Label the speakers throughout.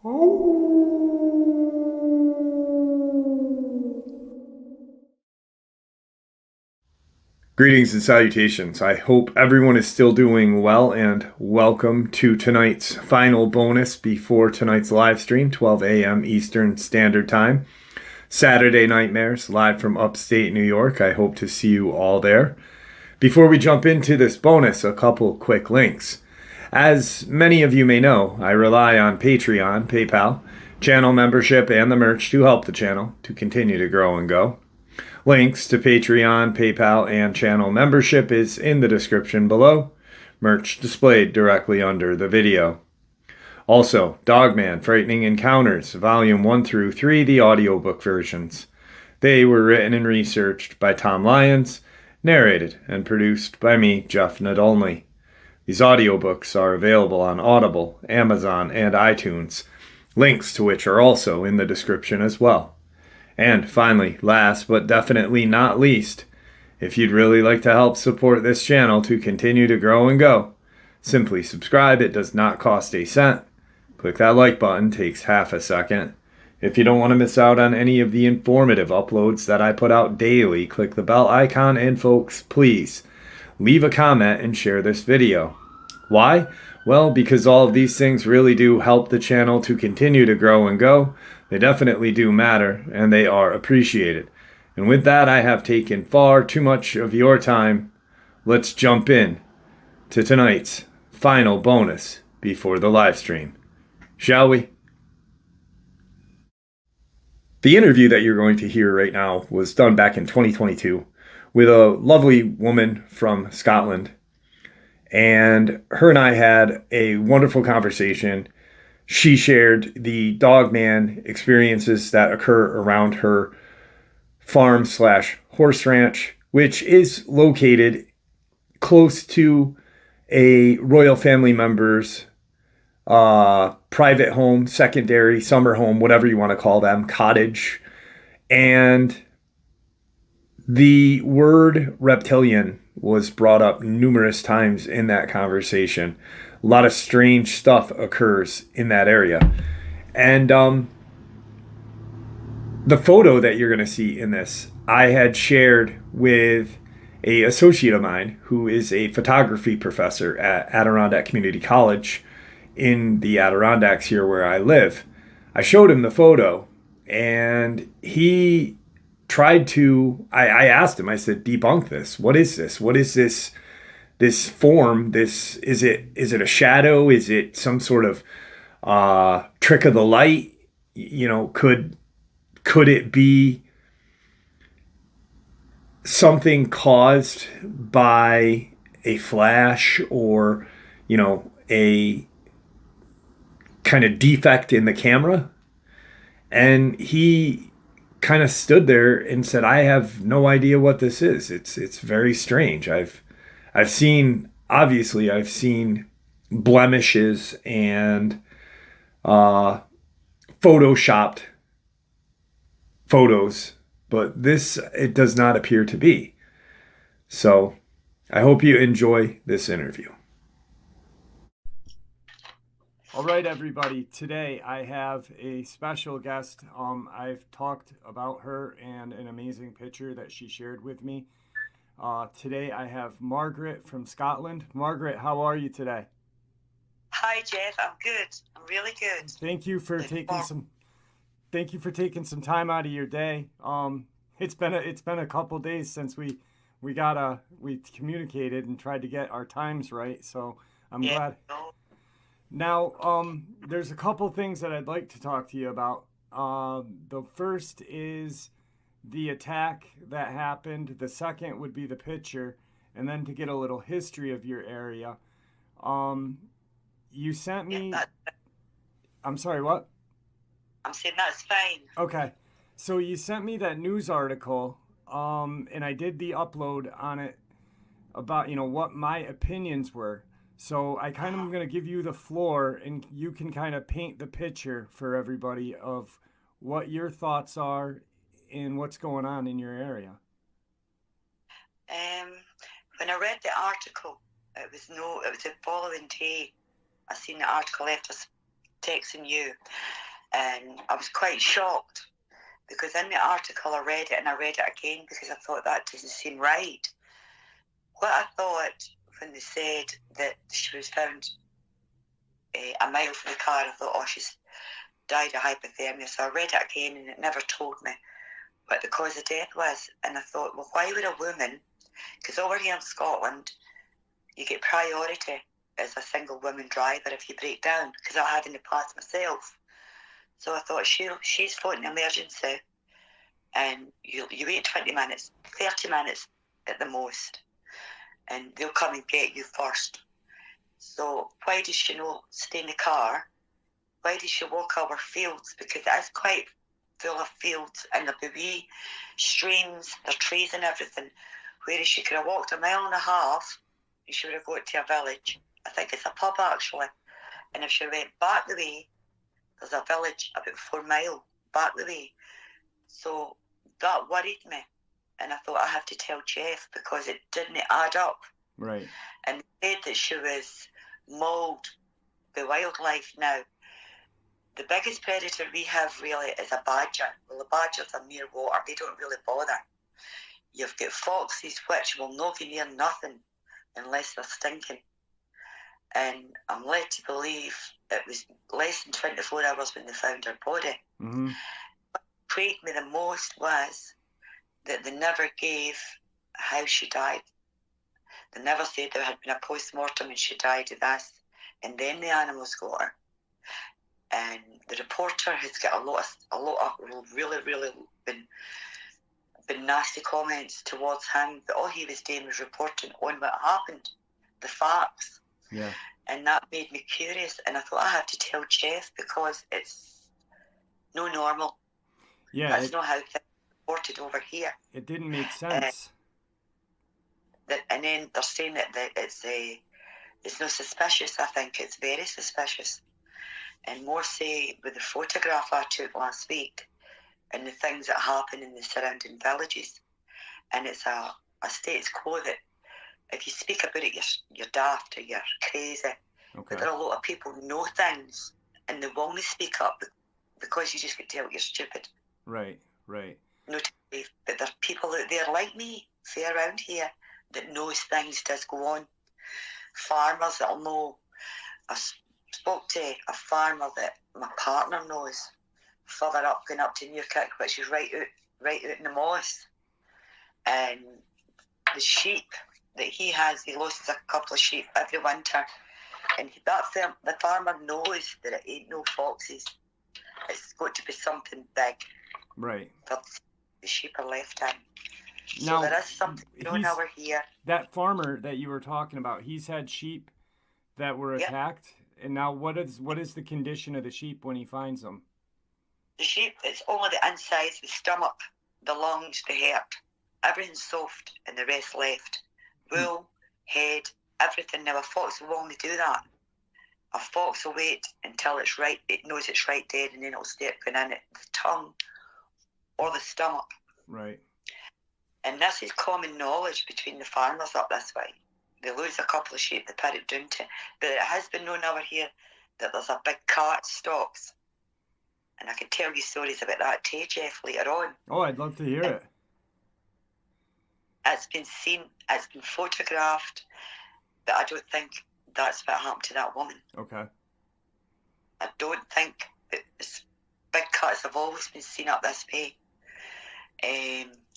Speaker 1: Greetings and salutations. I hope everyone is still doing well, and welcome to tonight's final bonus before tonight's live stream, 12 a.m. Eastern Standard Time. Saturday Nightmares, live from upstate New York. I hope to see you all there. Before we jump into this bonus, a couple quick links. As many of you may know, I rely on Patreon, PayPal, channel membership, and the merch to help the channel to continue to grow and go. Links to Patreon, PayPal, and channel membership is in the description below. Merch displayed directly under the video. Also, Dogman, Frightening Encounters, Volume 1 through 3, the audiobook versions. They were written and researched by Tom Lyons, narrated and produced by me, Jeff Nadolny. These audiobooks are available on Audible, Amazon, and iTunes, links to which are also in the description as well. And finally, last but definitely not least, if you'd really like to help support this channel to continue to grow and go, simply subscribe. It does not cost a cent. Click that like button, takes half a second. If you don't want to miss out on any of the informative uploads that I put out daily, click the bell icon, and folks, please leave a comment and share this video. Why? Well, because all of these things really do help the channel to continue to grow and go. They definitely do matter, and they are appreciated. And with that, I have taken far too much of your time. Let's jump in to tonight's final bonus before the live stream. Shall we? The interview that you're going to hear right now was done back in 2022 with a lovely woman from Scotland. And her and I had a wonderful conversation. She shared the Dogman experiences that occur around her farm slash horse ranch, which is located close to a royal family member's private home, secondary, summer home, whatever you want to call them, cottage. And the word reptilian was brought up numerous times in that conversation. A lot of strange stuff occurs in that area. And the photo that you're going to see in this, I had shared with an associate of mine who is a photography professor at Adirondack Community College in the Adirondacks here where I live. I showed him the photo, and he tried to, I asked him, I said, debunk this. What is this? What is this form? This, is it a shadow? Is it some sort of trick of the light? You know, could it be something caused by a flash, or, you know, a kind of defect in the camera? And he kind of stood there and said, I have no idea what this is. It's very strange. I've seen, obviously I've seen blemishes and photoshopped photos, but this, it does not appear to be. So I hope you enjoy this interview. All right, everybody. Today I have a special guest. I've talked about her and an amazing picture that she shared with me. Today I have Margaret from Scotland. Margaret, how are you today?
Speaker 2: Hi, Jeff. I'm good. I'm really good.
Speaker 1: Thank you for taking some time out of your day. It's been a couple days since we communicated and tried to get our times right. So I'm glad.
Speaker 2: No.
Speaker 1: Now, there's a couple things that I'd like to talk to you about. The first is the attack that happened. The second would be the picture, and then to get a little history of your area. You sent me. I'm sorry, what?
Speaker 2: I'm saying that's fine.
Speaker 1: Okay. So you sent me that news article, and I did the upload on it about, you know, what my opinions were. So I kind of am going to give you the floor, and you can kind of paint the picture for everybody of what your thoughts are and what's going on in your area.
Speaker 2: When I read the article, it was the following day. I seen the article left us texting you, and I was quite shocked because in the article I read it and I read it again because I thought that doesn't seem right. What I thought when they said that she was found a mile from the car, I thought, oh, she's died of hypothermia. So I read it again and it never told me what the cause of death was. And I thought, well, why would a woman, because over here in Scotland, you get priority as a single woman driver if you break down, because I have in the past myself. So I thought, she's phoning emergency, and you wait 20 minutes, 30 minutes at the most, and they'll come and get you first. So why does she not stay in the car? Why does she walk over fields? Because it is quite full of fields, and there'll be wee streams, there's trees and everything, whereas she could have walked 1.5 miles and she would have got to a village. I think it's a pub actually. And if she went back the way, there's a village about 4 miles back the way. So that worried me. And I thought I have to tell Jeff because it didn't add up.
Speaker 1: Right.
Speaker 2: And they said that she was mauled by wildlife. Now, the biggest predator we have really is a badger. Well, the badgers are near water. They don't really bother. You've got foxes which will not go near nothing unless they're stinking. And I'm led to believe it was less than 24 hours when they found her body.
Speaker 1: Mm-hmm.
Speaker 2: What intrigued me the most was that they never gave how she died. They never said there had been a post-mortem and she died of this, and then the animals got her. And the reporter has got a lot of really, really been nasty comments towards him, but all he was doing was reporting on what happened, the facts.
Speaker 1: Yeah.
Speaker 2: And that made me curious, and I thought I have to tell Jeff because it's no normal.
Speaker 1: Yeah.
Speaker 2: That's not how things are reported over here.
Speaker 1: It didn't make sense.
Speaker 2: And then they're saying that it's not suspicious. I think it's very suspicious. And more say with the photograph I took last week and the things that happen in the surrounding villages. And it's a status quo that if you speak about it, you're daft or you're crazy.
Speaker 1: Okay.
Speaker 2: But there are a lot of people who know things and they won't speak up because you just get told you're stupid.
Speaker 1: Right, right.
Speaker 2: No, but there are people out there like me, say around here, that knows things does go on. Farmers that'll know. I spoke to a farmer that my partner knows, further up, going up to Newkirk, which is right out in the moss. And the sheep that he has, he loses a couple of sheep every winter. And the farmer knows that it ain't no foxes. It's got to be something big.
Speaker 1: Right.
Speaker 2: But the sheep are left in.
Speaker 1: Now,
Speaker 2: so there is something going over here.
Speaker 1: That farmer that you were talking about, he's had sheep that were attacked. Yep. And now what is the condition of the sheep when he finds them?
Speaker 2: The sheep, it's only the insides, the stomach, the lungs, the heart. Everything's soft and the rest left. Wool, head, everything. Now a fox will only do that. A fox will wait until it's right, it knows it's right dead, and then it'll start going in at the tongue or the stomach.
Speaker 1: Right.
Speaker 2: And this is common knowledge between the farmers up this way. They lose a couple of sheep, they put it down to. But it has been known over here that there's a big cart stops. And I can tell you stories about that too, Jeff, later on.
Speaker 1: Oh, I'd love to hear it.
Speaker 2: It's been seen, it's been photographed, but I don't think that's what happened to that woman.
Speaker 1: Okay.
Speaker 2: I don't think big cats have always been seen up this way.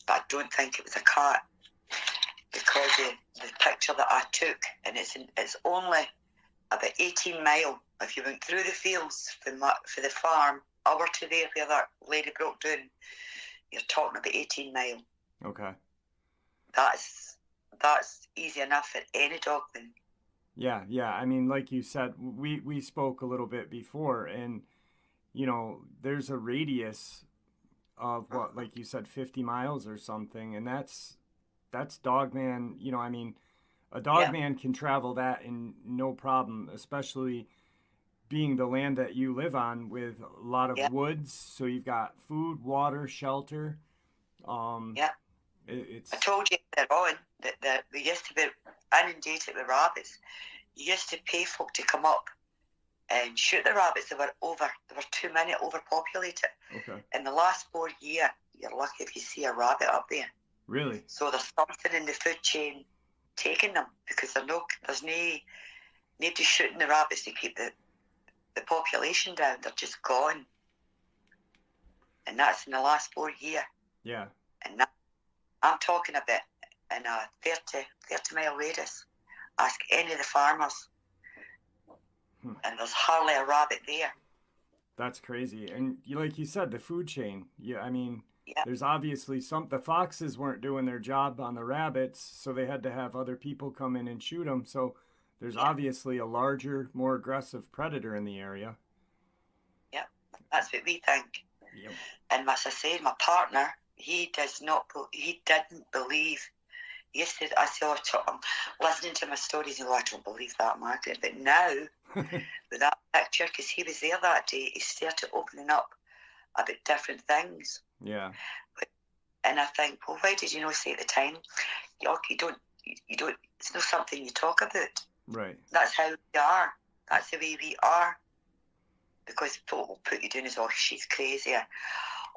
Speaker 2: But I don't think it was a cat because the picture that I took, and it's only about 18 miles. If you went through the fields for the farm over to there where that lady broke down, you're talking about 18 miles.
Speaker 1: Okay.
Speaker 2: That's easy enough for any dogman.
Speaker 1: Yeah. I mean, like you said, we spoke a little bit before, and there's a radius of what, like you said, 50 miles or something, and that's Dogman. I mean, a Dogman can travel that in no problem, especially being the land that you live on with a lot of woods. So you've got food, water, shelter. I told you earlier on that we used to be inundated with rabbits. You used to pay folk to come up
Speaker 2: and shoot the rabbits. They were too many, overpopulated.
Speaker 1: Okay.
Speaker 2: In the last 4 years, you're lucky if you see a rabbit up there.
Speaker 1: Really?
Speaker 2: So there's something in the food chain taking them, because there's nobody shooting the rabbits to keep the population down. They're just gone. And that's in the last 4 years.
Speaker 1: Yeah.
Speaker 2: And that, I'm talking about in a 30-mile radius. Ask any of the farmers. And there's hardly a rabbit there.
Speaker 1: That's crazy. And like you said, the food chain. Yeah, I mean,
Speaker 2: yeah.
Speaker 1: There's obviously the foxes weren't doing their job on the rabbits, so they had to have other people come in and shoot them. So there's obviously a larger, more aggressive predator in the area.
Speaker 2: Yep, that's what we think.
Speaker 1: Yep.
Speaker 2: And as I said, my partner, he didn't believe. Yesterday, I saw him listening to my stories, and I don't believe that, Margaret. But now, with that picture, because he was there that day, he started opening up about different things.
Speaker 1: Yeah.
Speaker 2: And I think, well, why did you not say at the time? You don't. It's not something you talk about.
Speaker 1: Right.
Speaker 2: That's how we are. That's the way we are. Because people will put you down as, oh, she's crazy,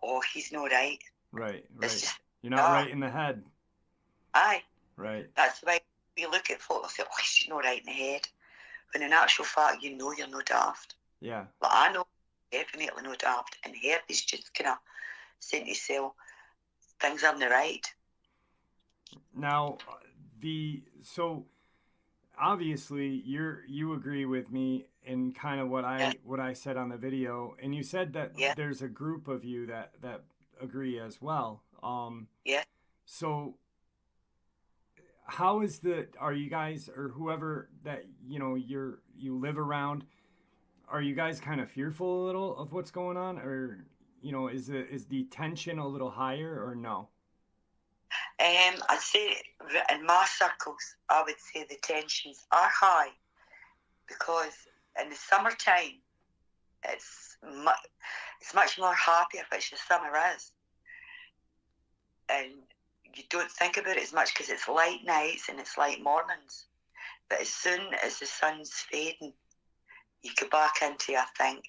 Speaker 2: or he's not right.
Speaker 1: Right.
Speaker 2: Just,
Speaker 1: you're not right in the head.
Speaker 2: Aye.
Speaker 1: Right.
Speaker 2: That's why we look at folk and say, oh, she's not right in the head. When in actual fact, you know you're not daft.
Speaker 1: Yeah.
Speaker 2: But I know definitely not daft. And her is just kind of saying to yourself, things aren't right.
Speaker 1: Now, so obviously you agree with me in kind of what I said on the video, and you said that there's a group of you that agree as well.
Speaker 2: Yeah.
Speaker 1: So how are you guys, or whoever that you live around, are you guys kind of fearful a little of what's going on, or is the tension a little higher, or no?
Speaker 2: I'd say in my circles, I would say the tensions are high, because in the summertime, it's much more happier, which the summer is, and you don't think about it as much because it's light nights and it's light mornings. But as soon as the sun's fading, you go back into, I think,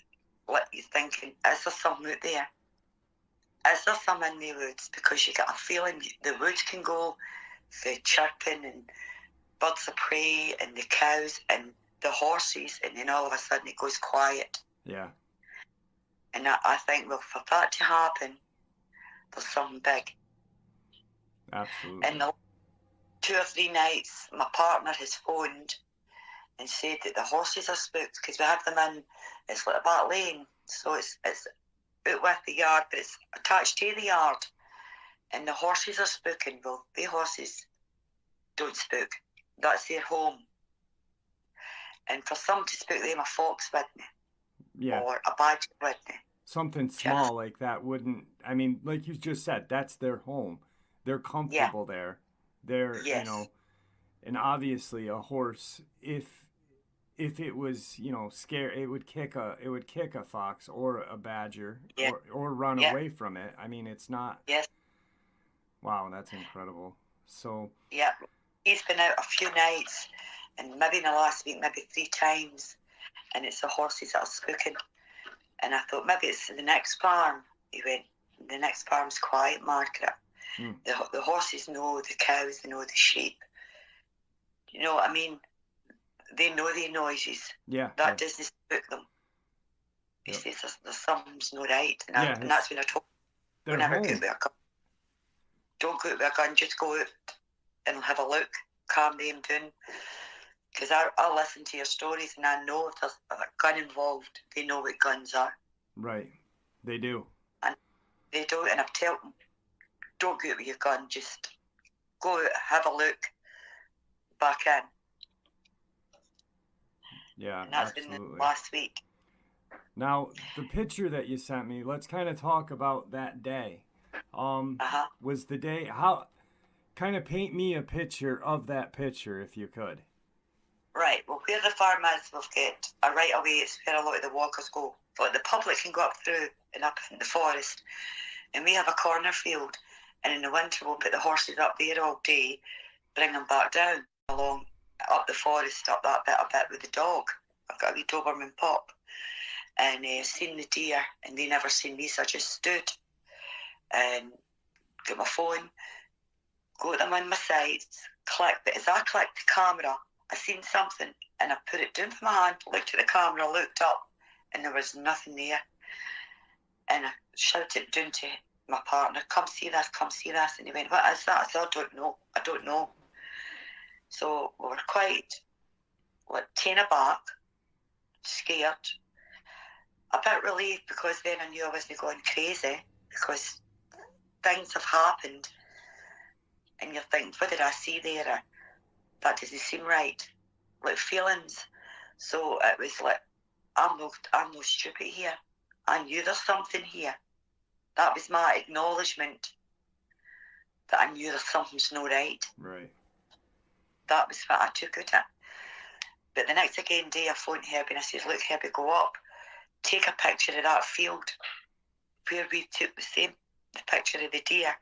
Speaker 2: what you're thinking, is there something out there? Is there some in the woods? Because you get a feeling the woods can go for chirping and birds of prey and the cows and the horses, and then all of a sudden it goes quiet.
Speaker 1: Yeah.
Speaker 2: And I think, well, for that to happen, there's something big.
Speaker 1: Absolutely.
Speaker 2: And the 2 or 3 nights, my partner has phoned and said that the horses are spooked, because we have them in, it's like a back lane, so it's out with the yard, but it's attached to the yard, and the horses are spooking. Well, the horses don't spook. That's their home. And for some to spook them, a fox with me, or a badger with me.
Speaker 1: Something small like that wouldn't, I mean, like you just said, that's their home. They're comfortable there. They're, and obviously a horse, if it was, scared, it would kick a fox or a badger, or run away from it. I mean, it's not.
Speaker 2: Yes.
Speaker 1: Wow, that's incredible. So.
Speaker 2: Yeah, he's been out a few nights, and maybe in the last week, maybe 3 times, and it's the horses that are spooking. And I thought, maybe it's the next farm. He went, the next farm's quiet, Margaret. The horses know the cows, they know the sheep. You know what I mean? They know the noises.
Speaker 1: Yeah.
Speaker 2: That doesn't spook them. He says there's something's not right. And that's when I told him, never go out with a gun. Don't go out with a gun, just go out and have a look, calm them down. Because I listen to your stories, and I know if there's a gun involved, they know what guns are.
Speaker 1: Right. They do.
Speaker 2: And they do, and I've told them, don't go out with your gun, just go out, have a look, back in.
Speaker 1: Yeah,
Speaker 2: and that's
Speaker 1: absolutely.
Speaker 2: been last week.
Speaker 1: Now, the picture that you sent me, let's kind of talk about that day. Was the day, kind of paint me a picture of that picture, if you could.
Speaker 2: Right, well, where the farm is, we've got a right away, it's where a lot of the walkers go. But the public can go up through and up in the forest. And we have a cornfield, and in the winter we'll put the horses up there all day, bring them back down along up the forest, up that bit a bit with the dog. I've got a wee Doberman pup, and seen the deer, and they never seen me, so I just stood and got my phone, got them on my sides, clicked. But as I clicked the camera, I seen something, and I put it down from my hand, looked at the camera, looked up, and there was nothing there. And I shouted down to my partner, come see this, and he went, what is that? I said, I don't know. So we were quite, taken aback, scared, a bit relieved, because then I knew I wasn't going crazy, because things have happened, and you're thinking, what did I see there? Or, that doesn't seem right. Like feelings. So it was like, I'm no stupid here. I knew there's something here. That was my acknowledgement that I knew there's something's not right.
Speaker 1: Right.
Speaker 2: That was what I took out of it. But the next day I phoned Herbie and I said, look, Herbie, go up, take a picture of that field where we took the picture of the deer.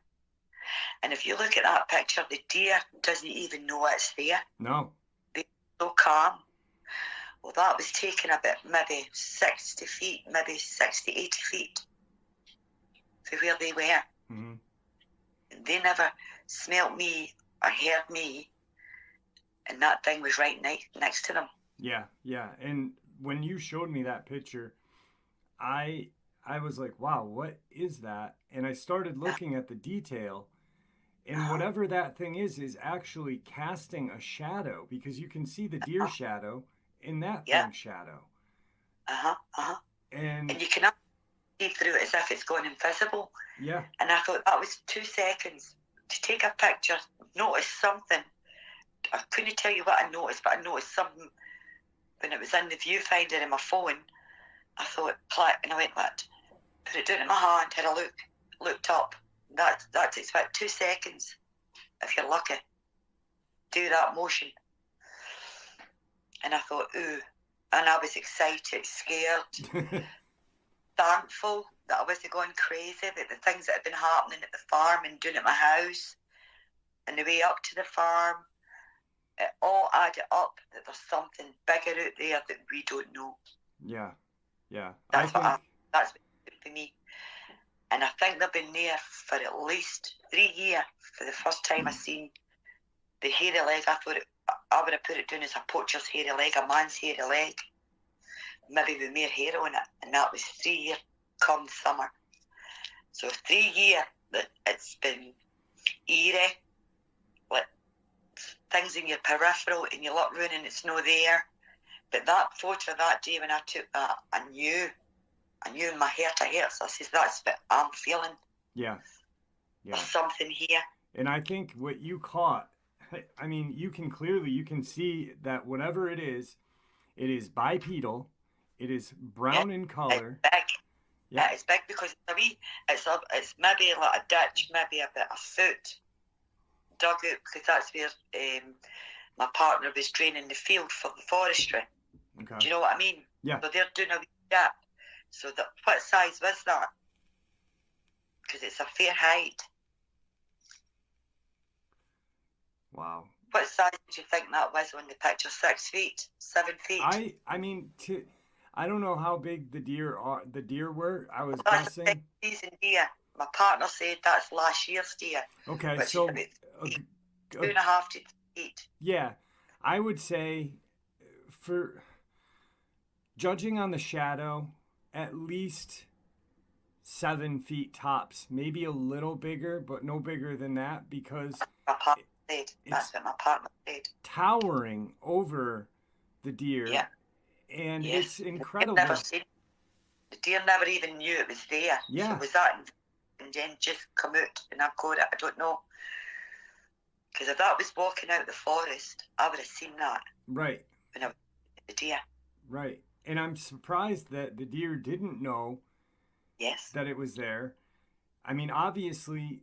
Speaker 2: And if you look at that picture, the deer doesn't even know it's there.
Speaker 1: No.
Speaker 2: They're so calm. Well, that was taken about maybe 60 feet, maybe 60, 80 feet from where they were.
Speaker 1: Mm-hmm.
Speaker 2: They never smelt me or heard me, and that thing was right next to them.
Speaker 1: Yeah, yeah. And when you showed me that picture, I was like, wow, what is that? And I started looking at the detail, and whatever that thing is actually casting a shadow, because you can see the deer shadow in that thing's shadow. And
Speaker 2: you can see through it as if it's going invisible.
Speaker 1: Yeah.
Speaker 2: And I thought that was 2 seconds to take a picture, notice something. I couldn't tell you what I noticed, but I noticed something when it was in the viewfinder in my phone. I thought, click, and I went, what? Put it down in my hand, had a look, looked up. That takes about 2 seconds, if you're lucky. Do that motion. And I thought, ooh. And I was excited, scared, thankful that I wasn't going crazy, that the things that had been happening at the farm and doing at my house and the way up to the farm, it all added up that there's something bigger out there that we don't know.
Speaker 1: Yeah, yeah.
Speaker 2: That's what for me. And I think they've been there for at least 3 years. For the first time I seen the hairy leg, I thought I would have put it down as a poacher's hairy leg, a man's hairy leg, maybe with more hair on it. And that was 3 years come summer. So 3 years that it's been eerie, like things in your peripheral and you look around and it's not there. But that photo that day when I took that, I knew in my heart of hearts, I said, that's what I'm feeling.
Speaker 1: Yeah.
Speaker 2: There's something here.
Speaker 1: And I think what you caught, I mean, you can see that whatever it is bipedal, it is brown in color.
Speaker 2: It's big. Yeah, it's big because it's maybe like a ditch, maybe about a foot dug out, because that's where my partner was draining the field for the forestry.
Speaker 1: Okay.
Speaker 2: Do you know what I mean?
Speaker 1: Yeah.
Speaker 2: So they're doing a wee dip. So what size was that? Because it's a fair height.
Speaker 1: Wow.
Speaker 2: What size did you think that was on the picture? 6 feet? 7 feet?
Speaker 1: I mean, I don't know how big the deer were. I was
Speaker 2: that's
Speaker 1: guessing.
Speaker 2: That's a big season deer. My partner said that's last year's deer.
Speaker 1: Okay,
Speaker 2: which
Speaker 1: so
Speaker 2: is 2.5 to 8.
Speaker 1: Yeah, I would say, for judging on the shadow, at least 7 feet tops, maybe a little bigger, but no bigger than that, because
Speaker 2: that's what my partner said.
Speaker 1: Towering over the deer.
Speaker 2: Yeah.
Speaker 1: And it's incredible.
Speaker 2: The deer never even knew it was there.
Speaker 1: Yeah.
Speaker 2: So was that, and then just come out and I've got it? I don't know. Because if that was walking out the forest, I would have seen that.
Speaker 1: Right.
Speaker 2: When I was the deer.
Speaker 1: Right. And I'm surprised that the deer didn't know that it was there. I mean, obviously,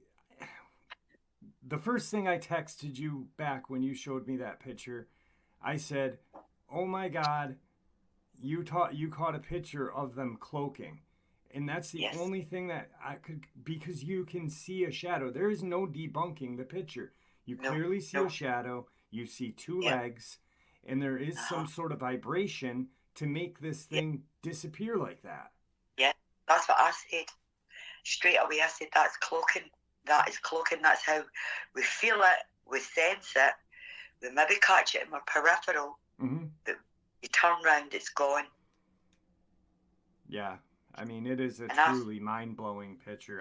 Speaker 1: the first thing I texted you back when you showed me that picture, I said, oh my God, you caught a picture of them cloaking. And that's the only thing that I could, because you can see a shadow. There is no debunking the picture. You clearly see a shadow. You see 2 legs, and there is some sort of vibration to make this thing disappear like that.
Speaker 2: Yeah, that's what I said. Straight away, I said, that's cloaking. That is cloaking. That's how we feel it, we sense it, we maybe catch it in our peripheral, but you turn round, it's gone.
Speaker 1: Yeah. I mean, it is a truly mind-blowing picture.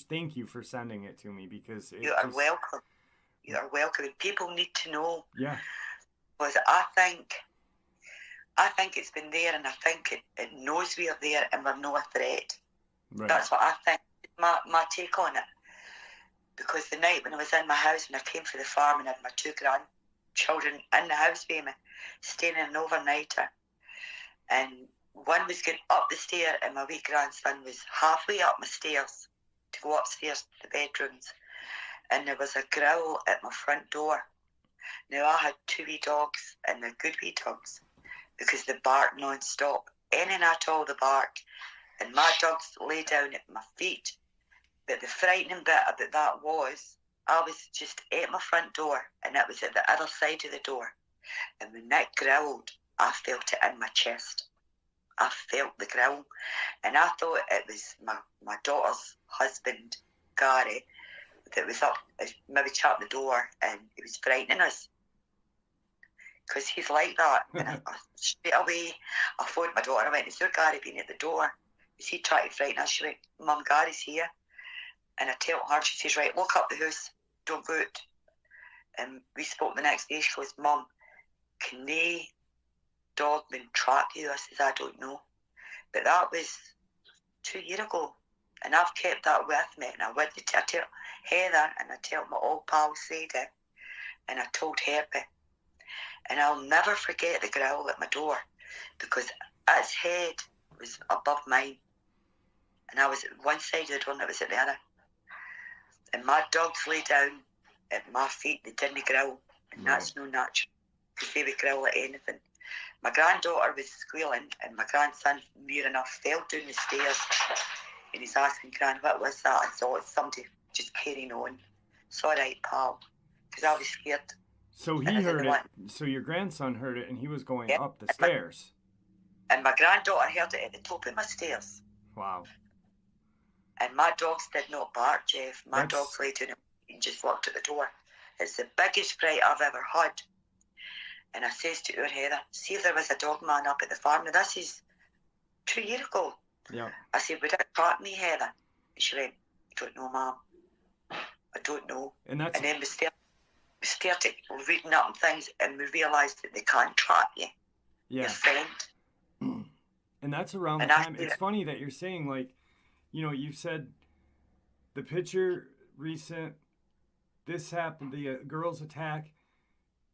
Speaker 1: Thank you for sending it to me, because
Speaker 2: you are welcome. You are welcome. People need to know.
Speaker 1: Yeah.
Speaker 2: Because I think it's been there, and I think it knows we are there, and we're no threat. Right. That's what I think. My take on it. Because the night when I was in my house, when I came for the farm and had my 2 grandchildren in the house with me, staying in an overnighter, and one was going up the stair, and my wee grandson was halfway up my stairs to go upstairs to the bedrooms, and there was a growl at my front door. Now, I had 2 wee dogs, and they're good wee dogs, because they bark non-stop, any and at all the bark, and my dogs lay down at my feet. But the frightening bit about that was, I was just at my front door, and it was at the other side of the door, and when Nick growled, I felt it in my chest. I felt the growl, and I thought it was my daughter's husband, Gary, that was up, maybe shut the door, and he was frightening us. Because he's like that. And I straight away, I phoned my daughter. I went, is there Gary being at the door? Is he trying to frighten us? She went, Mum, Gary's here. And I tell her, she says, right, lock up the house, don't go out. And we spoke the next day. She goes, Mum, can they Dogman track you? I says, I don't know. But that was 2 years ago. And I've kept that with me. And I tell Heather, and I tell my old pal Sadie, and I told Herbie. And I'll never forget the growl at my door, because its head was above mine. And I was at one side of the door and it was at the other. And my dogs lay down at my feet, they didn't growl. And that's no natural, because they would growl at anything. My granddaughter was squealing, and my grandson, near enough, fell down the stairs. And he's asking, Gran, what was that? I thought it's somebody just carrying on. It's all right, pal, because I was scared.
Speaker 1: So he heard it. So your grandson heard it, and he was going up the stairs.
Speaker 2: And my granddaughter heard it at the top of my stairs.
Speaker 1: Wow.
Speaker 2: And my dogs did not bark, Jeff. My dogs lay down and just looked at the door. It's the biggest fright I've ever had. And I says to her, Heather, see if there was a dog man up at the farm. Now, this is 2 years ago.
Speaker 1: Yeah.
Speaker 2: I said, would it track me, Heather? And she went, I don't know, Mum. I don't know. And then we started reading up on things, and we realised that they can't track you.
Speaker 1: Yeah.
Speaker 2: Your friend.
Speaker 1: And that's around the time. It's funny that you're saying, like, you know, you said the picture recent, this happened, the girl's attack,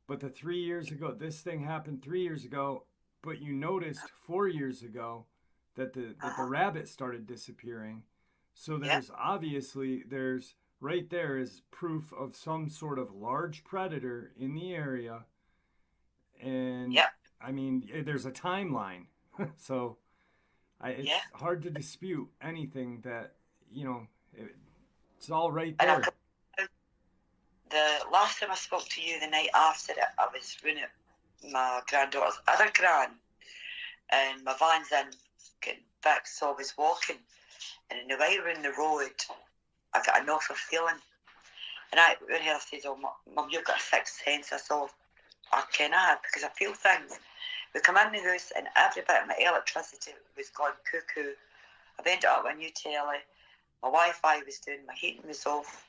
Speaker 1: but the 3 years ago, this thing happened 3 years ago, but you noticed 4 years ago that the rabbit started disappearing. So there's obviously, right there is proof of some sort of large predator in the area. And I mean, there's a timeline. So it's hard to dispute anything that, you know, it's all right there.
Speaker 2: The last time I spoke to you, the night after it, I was running my granddaughter's other gran, and my van's in getting fixed, so I was walking, and in the way around the road, I got an awful feeling. And when Heather says, oh, Mum, you've got a sixth sense, I thought, I kind of have, because I feel things. We come in the house, and every bit of my electricity was gone cuckoo. I've ended up with a new telly. My Wi-Fi was down, my heating was off,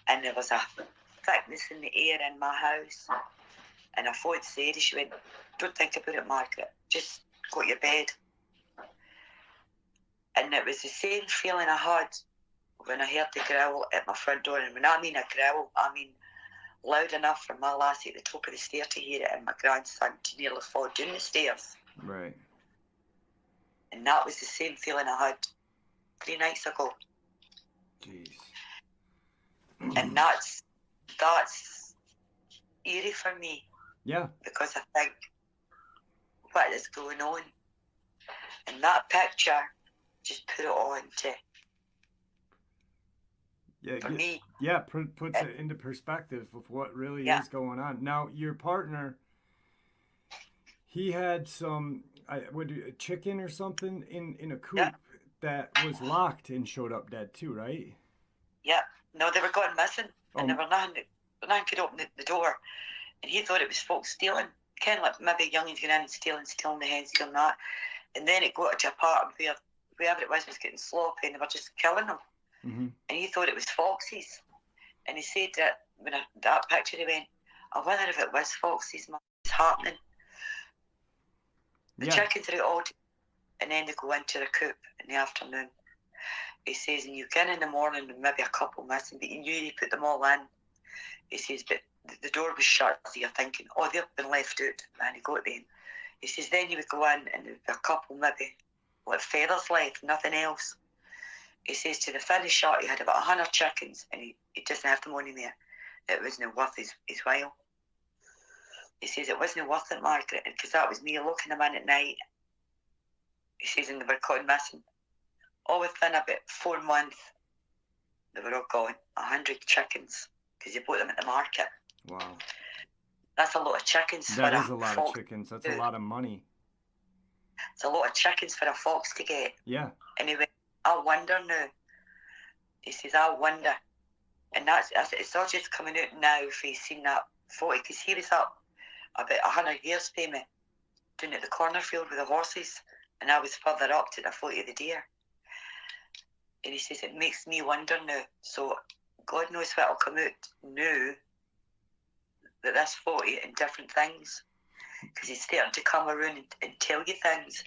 Speaker 2: and there was a thickness in the air in my house. And I phoned Sadie, she went, don't think about it, Margaret, just go to your bed. And it was the same feeling I had when I heard the growl at my front door. And when I mean a growl, I mean loud enough for my lassie at the top of the stair to hear it, and my grandson to nearly fall down the stairs.
Speaker 1: Right.
Speaker 2: And that was the same feeling I had 3 nights ago.
Speaker 1: Jeez.
Speaker 2: And that's eerie for me.
Speaker 1: Yeah.
Speaker 2: Because I think, what is going on? And that picture just put it on for me.
Speaker 1: Yeah, puts it into perspective of what really is going on. Now, your partner, he had some a chicken or something in a
Speaker 2: Yeah,
Speaker 1: coop that was locked and showed up dead too, right?
Speaker 2: yeah. No, they were going missing, and there
Speaker 1: Um,
Speaker 2: were nothing could open the door, and he thought it was folks stealing. Kind of like maybe youngins going in and stealing the hens, stealing that, and then it got to a part where whoever it was getting sloppy, and they were just killing them,
Speaker 1: mm-hmm.
Speaker 2: and he thought it was foxes, and he said that when that picture he went, I wonder if it was foxes. It's happening. The
Speaker 1: Yeah,
Speaker 2: chickens are out all day, and then they go into the coop in the afternoon. He says, and you get in the morning and maybe a couple missing, but you knew he put them all in. He says, but the door was shut, so you're thinking, oh, they've been left out, and he got them. He says, then you would go in and there'd be a couple maybe with feathers left, nothing else. He says, to the finish shot, he had about 100 chickens, and he doesn't have the money there. It wasn't worth his while. He says, it wasn't worth it, Margaret, because that was me looking them in at night. He says, and they were caught missing. All within about 4 months, they were all gone. 100 chickens, because he bought them at the market.
Speaker 1: wow.
Speaker 2: That's a lot of chickens
Speaker 1: That
Speaker 2: for
Speaker 1: is a lot of
Speaker 2: fox.
Speaker 1: chickens. That's a lot of money.
Speaker 2: It's a lot of chickens for a fox to get.
Speaker 1: Yeah.
Speaker 2: And he went, I wonder now. He says, I wonder. And it's all just coming out now if he's seen that photo, because he was up about 100 years from me, down at the cornfield with the horses, and I was further up to the photo of the deer. And he says, it makes me wonder now. So God knows what will come out now that this photo and different things, because he's starting to come around and tell you things.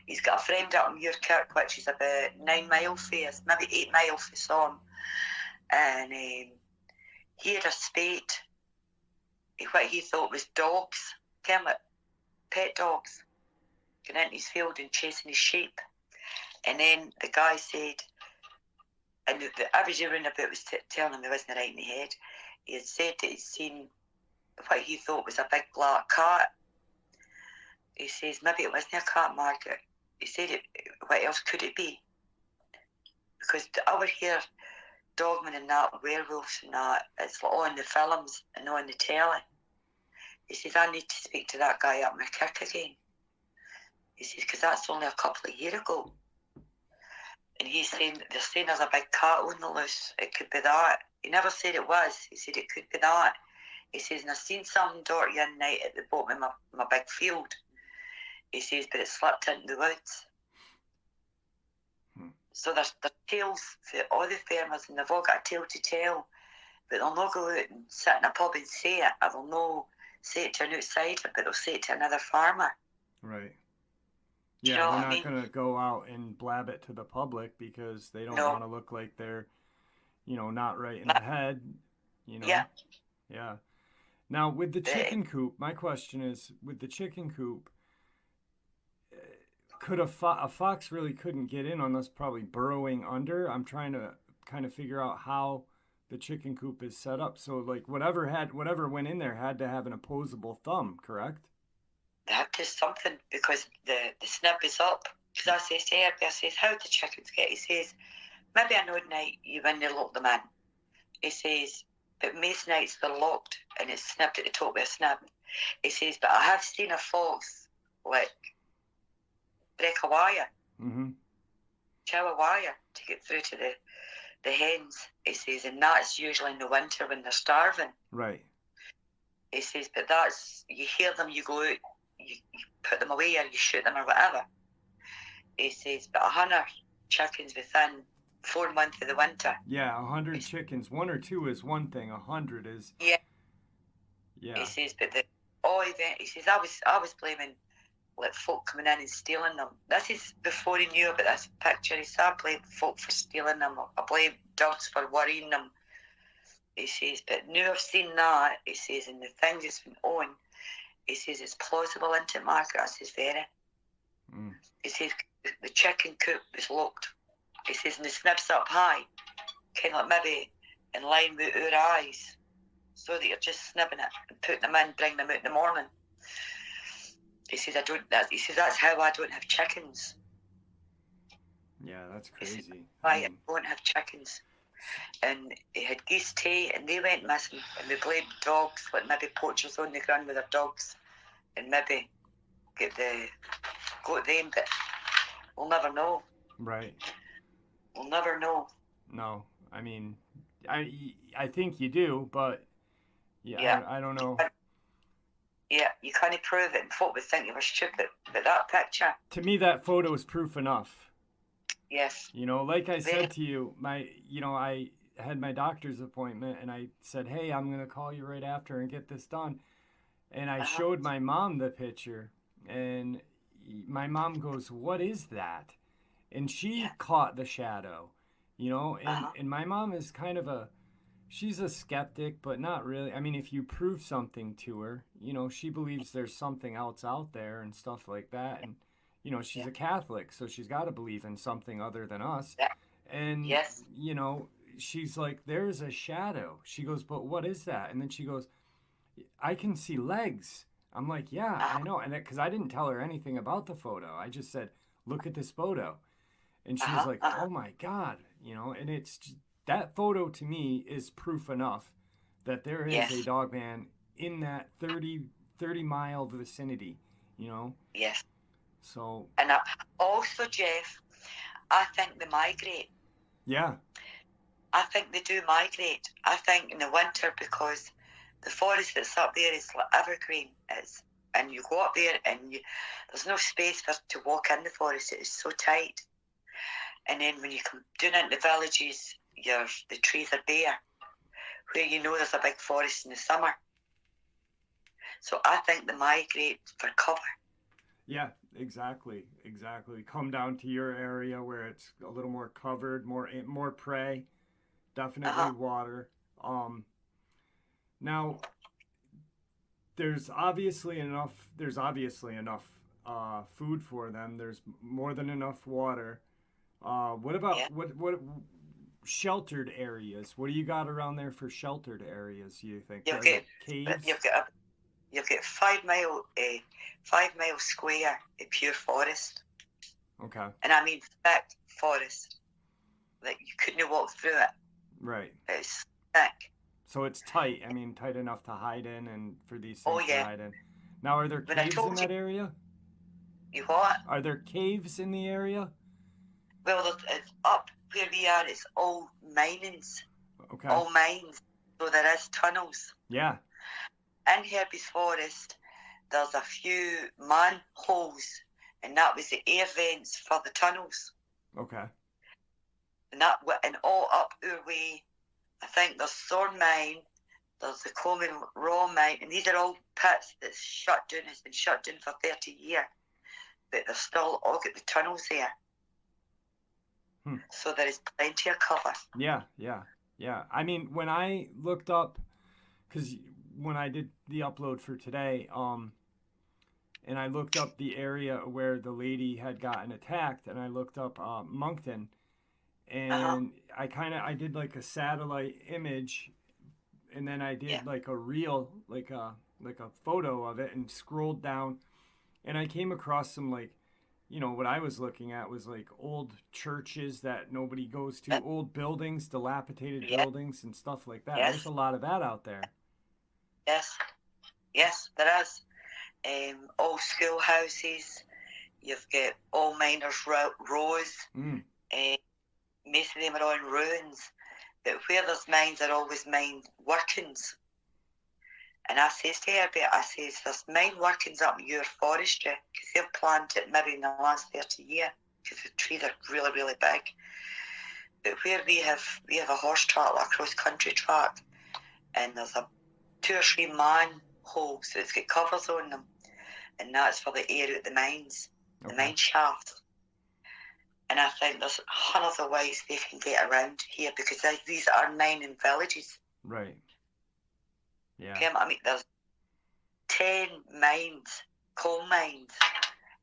Speaker 2: He's got a friend up in Muirkirk, which is about 9 miles from us, maybe 8 miles from Som, and he had a spade, what he thought was dogs, kind of like pet dogs, going into his field and chasing his sheep. And then the guy said, and the average around about was telling him he wasn't right in the head. He had said that he'd seen what he thought was a big black cat. He says, maybe it wasn't a cat, Margaret. He said, what else could it be? Because I would hear Dogman and that, werewolves and that, it's like on the films and on the telly. He says, I need to speak to that guy up in my kirk again. He says, because that's only a couple of years ago. And he's saying, they're saying there's a big cat on the loose. It could be that. He never said it was. He said it could be that. He says, and I seen something dirty one night at the bottom of my big field. He says, but it slipped into the woods. So there's tales for all the farmers, and they've all got a tale to tell, but they'll not go out and sit in a pub and say it, or they'll not say it to an outsider, but they'll say it to another farmer.
Speaker 1: Right.
Speaker 2: Do
Speaker 1: Yeah,
Speaker 2: you know
Speaker 1: they're
Speaker 2: what I
Speaker 1: not
Speaker 2: mean?
Speaker 1: going to go out and blab it to the public because they don't
Speaker 2: No.
Speaker 1: want to look like they're, not right in the head,
Speaker 2: Yeah.
Speaker 1: Yeah. Now, with the chicken coop, my question is, with the chicken coop, could a fox really couldn't get in unless probably burrowing under? I'm trying to kind of figure out how the chicken coop is set up. So, like, whatever went in there had to have an opposable thumb, correct?
Speaker 2: That is something, because the snip is up. Because I says to Herbie, I says, how'd the chickens get? He says, maybe an odd night you win and lock them in. He says, but most nights they're locked and it's snipped at the top with a snip. He says, but I have seen a fox, like, break a wire, chow a wire to get through to the hens. He says, and that's usually in the winter when they're starving.
Speaker 1: Right.
Speaker 2: He says, but that's, you hear them, you go out, you put them away or you shoot them or whatever. He says, but 100 chickens within 4 months of the winter.
Speaker 1: Yeah, 100 chickens. 1 or 2 is one thing. 100 is.
Speaker 2: Yeah.
Speaker 1: Yeah.
Speaker 2: He says, but he says, I was blaming like folk coming in and stealing them. This is before he knew about this picture. He said, I blame folk for stealing them. I blame dogs for worrying them. He says, but now I've seen that, he says, and the thing that's been on, he says, it's plausible, isn't it, Margaret? I says, very. He says, the chicken coop was locked. He says, and the snip's up high, kind of like maybe in line with our eyes, so that you're just snipping it and putting them in, bringing them out in the morning. He says, he says, that's how I don't have chickens.
Speaker 1: Yeah, that's crazy.
Speaker 2: Says, I don't have chickens. And he had geese too, and they went missing, and we blamed dogs, like maybe poachers on the ground with their dogs, and maybe get the got them, but we'll never know.
Speaker 1: Right.
Speaker 2: We'll never know.
Speaker 1: No, I mean, I think you do, but yeah,
Speaker 2: Yeah.
Speaker 1: I don't know.
Speaker 2: Yeah, you can't prove it, and folk would think you were stupid. But that picture,
Speaker 1: To me, that photo is proof enough.
Speaker 2: yes.
Speaker 1: You know, like I said to you, I had my doctor's appointment, and I said, hey, I'm gonna call you right after and get this done. And I showed my mom the picture, and my mom goes, what is that? And she caught the shadow, you know, and my mom is kind of she's a skeptic, but not really. I mean, if you prove something to her, you know, she believes there's something else out there and stuff like that. And, you know, she's a Catholic, so she's got to believe in something other than us.
Speaker 2: Yeah.
Speaker 1: And,
Speaker 2: Yes.
Speaker 1: you know, she's like, there's a shadow. She goes, but what is that? And then she goes, I can see legs. I'm like, yeah, I know. And because I didn't tell her anything about the photo, I just said, look at this photo. And she was like, oh my God, you know, and it's just, that photo to me is proof enough that there is a Dogman in that 30 mile vicinity, you know?
Speaker 2: Yes.
Speaker 1: So.
Speaker 2: And also, Jeff, I think they migrate.
Speaker 1: Yeah.
Speaker 2: I think they do migrate. I think in the winter, because the forest that's up there is like evergreen, and you go up there and there's no space to walk in the forest. It is so tight. And then when you come down into the villages, the trees are bare, where you know there's a big forest in the summer. So I think they migrate for cover.
Speaker 1: Yeah, exactly. Come down to your area where it's a little more covered, more prey, definitely water. Now there's obviously enough food for them. There's more than enough water. What about what sheltered areas? What do you got around there for sheltered areas? You think caves?
Speaker 2: You've got 5 mile square of pure forest.
Speaker 1: Okay.
Speaker 2: And I mean thick forest. Like you couldn't walk through it.
Speaker 1: Right.
Speaker 2: It's thick.
Speaker 1: So it's tight. I mean, tight enough to hide in and for these things to hide in. Now, are there caves in that area?
Speaker 2: You what?
Speaker 1: Are there caves in the area?
Speaker 2: Well, it's up where we are. It's all minings.
Speaker 1: Okay.
Speaker 2: All mines. So there is tunnels.
Speaker 1: Yeah.
Speaker 2: In Herbie's Forest, there's a few manholes, and that was the air vents for the tunnels.
Speaker 1: Okay.
Speaker 2: And all up our way, I think there's Thorn Mine, there's the Coleman Raw Mine, and these are all pits that's shut down. It's been shut down for 30 years, but they've still all got the tunnels there. So there is plenty of cover.
Speaker 1: Yeah. I mean, when I looked up, because when I did the upload for today, and I looked up the area where the lady had gotten attacked, and I looked up Moncton, and I did like a satellite image, and then I did like a reel, like a photo of it, and scrolled down, and I came across some like, you know, what I was looking at was like old churches that nobody goes to, old buildings, dilapidated buildings, and stuff like that. There's a lot of that out there.
Speaker 2: Yes, there is. Old schoolhouses. You've got all miners' rows. Most of them are on ruins. But where there's mines are always mine workings. And I says to her, there's mine workings up in your forestry because they've planted maybe in the last 30 years because the trees are really, really big. But where we have a horse track, like a cross-country track, and there's 2 or 3 manholes, so it's got covers on them, and that's for the air out the mines, the mine shafts. And I think there's hundreds of ways they can get around here because these are mining villages.
Speaker 1: Right. Yeah.
Speaker 2: I mean, there's 10 mines, coal mines,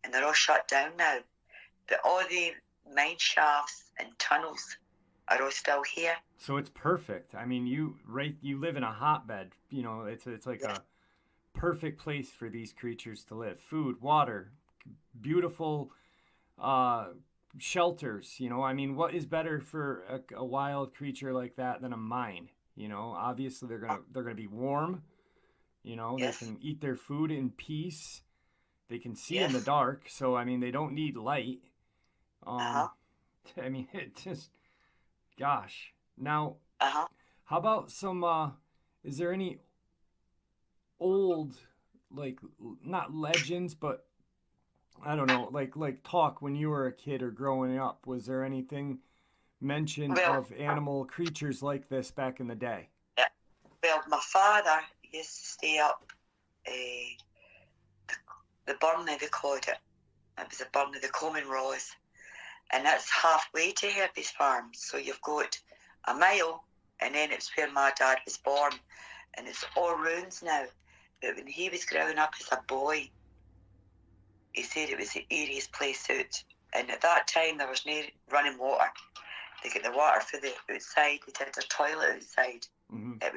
Speaker 2: and they're all shut down now. But all the mine shafts and tunnels are all still here.
Speaker 1: So it's perfect. I mean, you live in a hotbed. You know, it's like a perfect place for these creatures to live. Food, water, beautiful shelters. You know, I mean, what is better for a wild creature like that than a mine? You know, obviously they're gonna be warm. You know, they can eat their food in peace. They can see in the
Speaker 2: Yes.
Speaker 1: dark, so I mean they don't need light.
Speaker 2: Uh-huh.
Speaker 1: I mean it just, gosh. Now,
Speaker 2: Uh-huh.
Speaker 1: how about some? Is there any old, like, not legends, but I don't know, like talk when you were a kid or growing up? Was there anything mentioned
Speaker 2: Well,
Speaker 1: of animal creatures like this back in the day?
Speaker 2: yeah. Well, my father used to stay up the Burnley, they called it. It was a Burnley, the Common Rose. And that's halfway to Herbie's farm. So you've got a mile, and then it's where my dad was born. And it's all ruins now. But when he was growing up as a boy, he said it was the eeriest place out. And at that time, there was no running water. They get the water for the outside. They did their toilet outside.
Speaker 1: Mm-hmm.
Speaker 2: It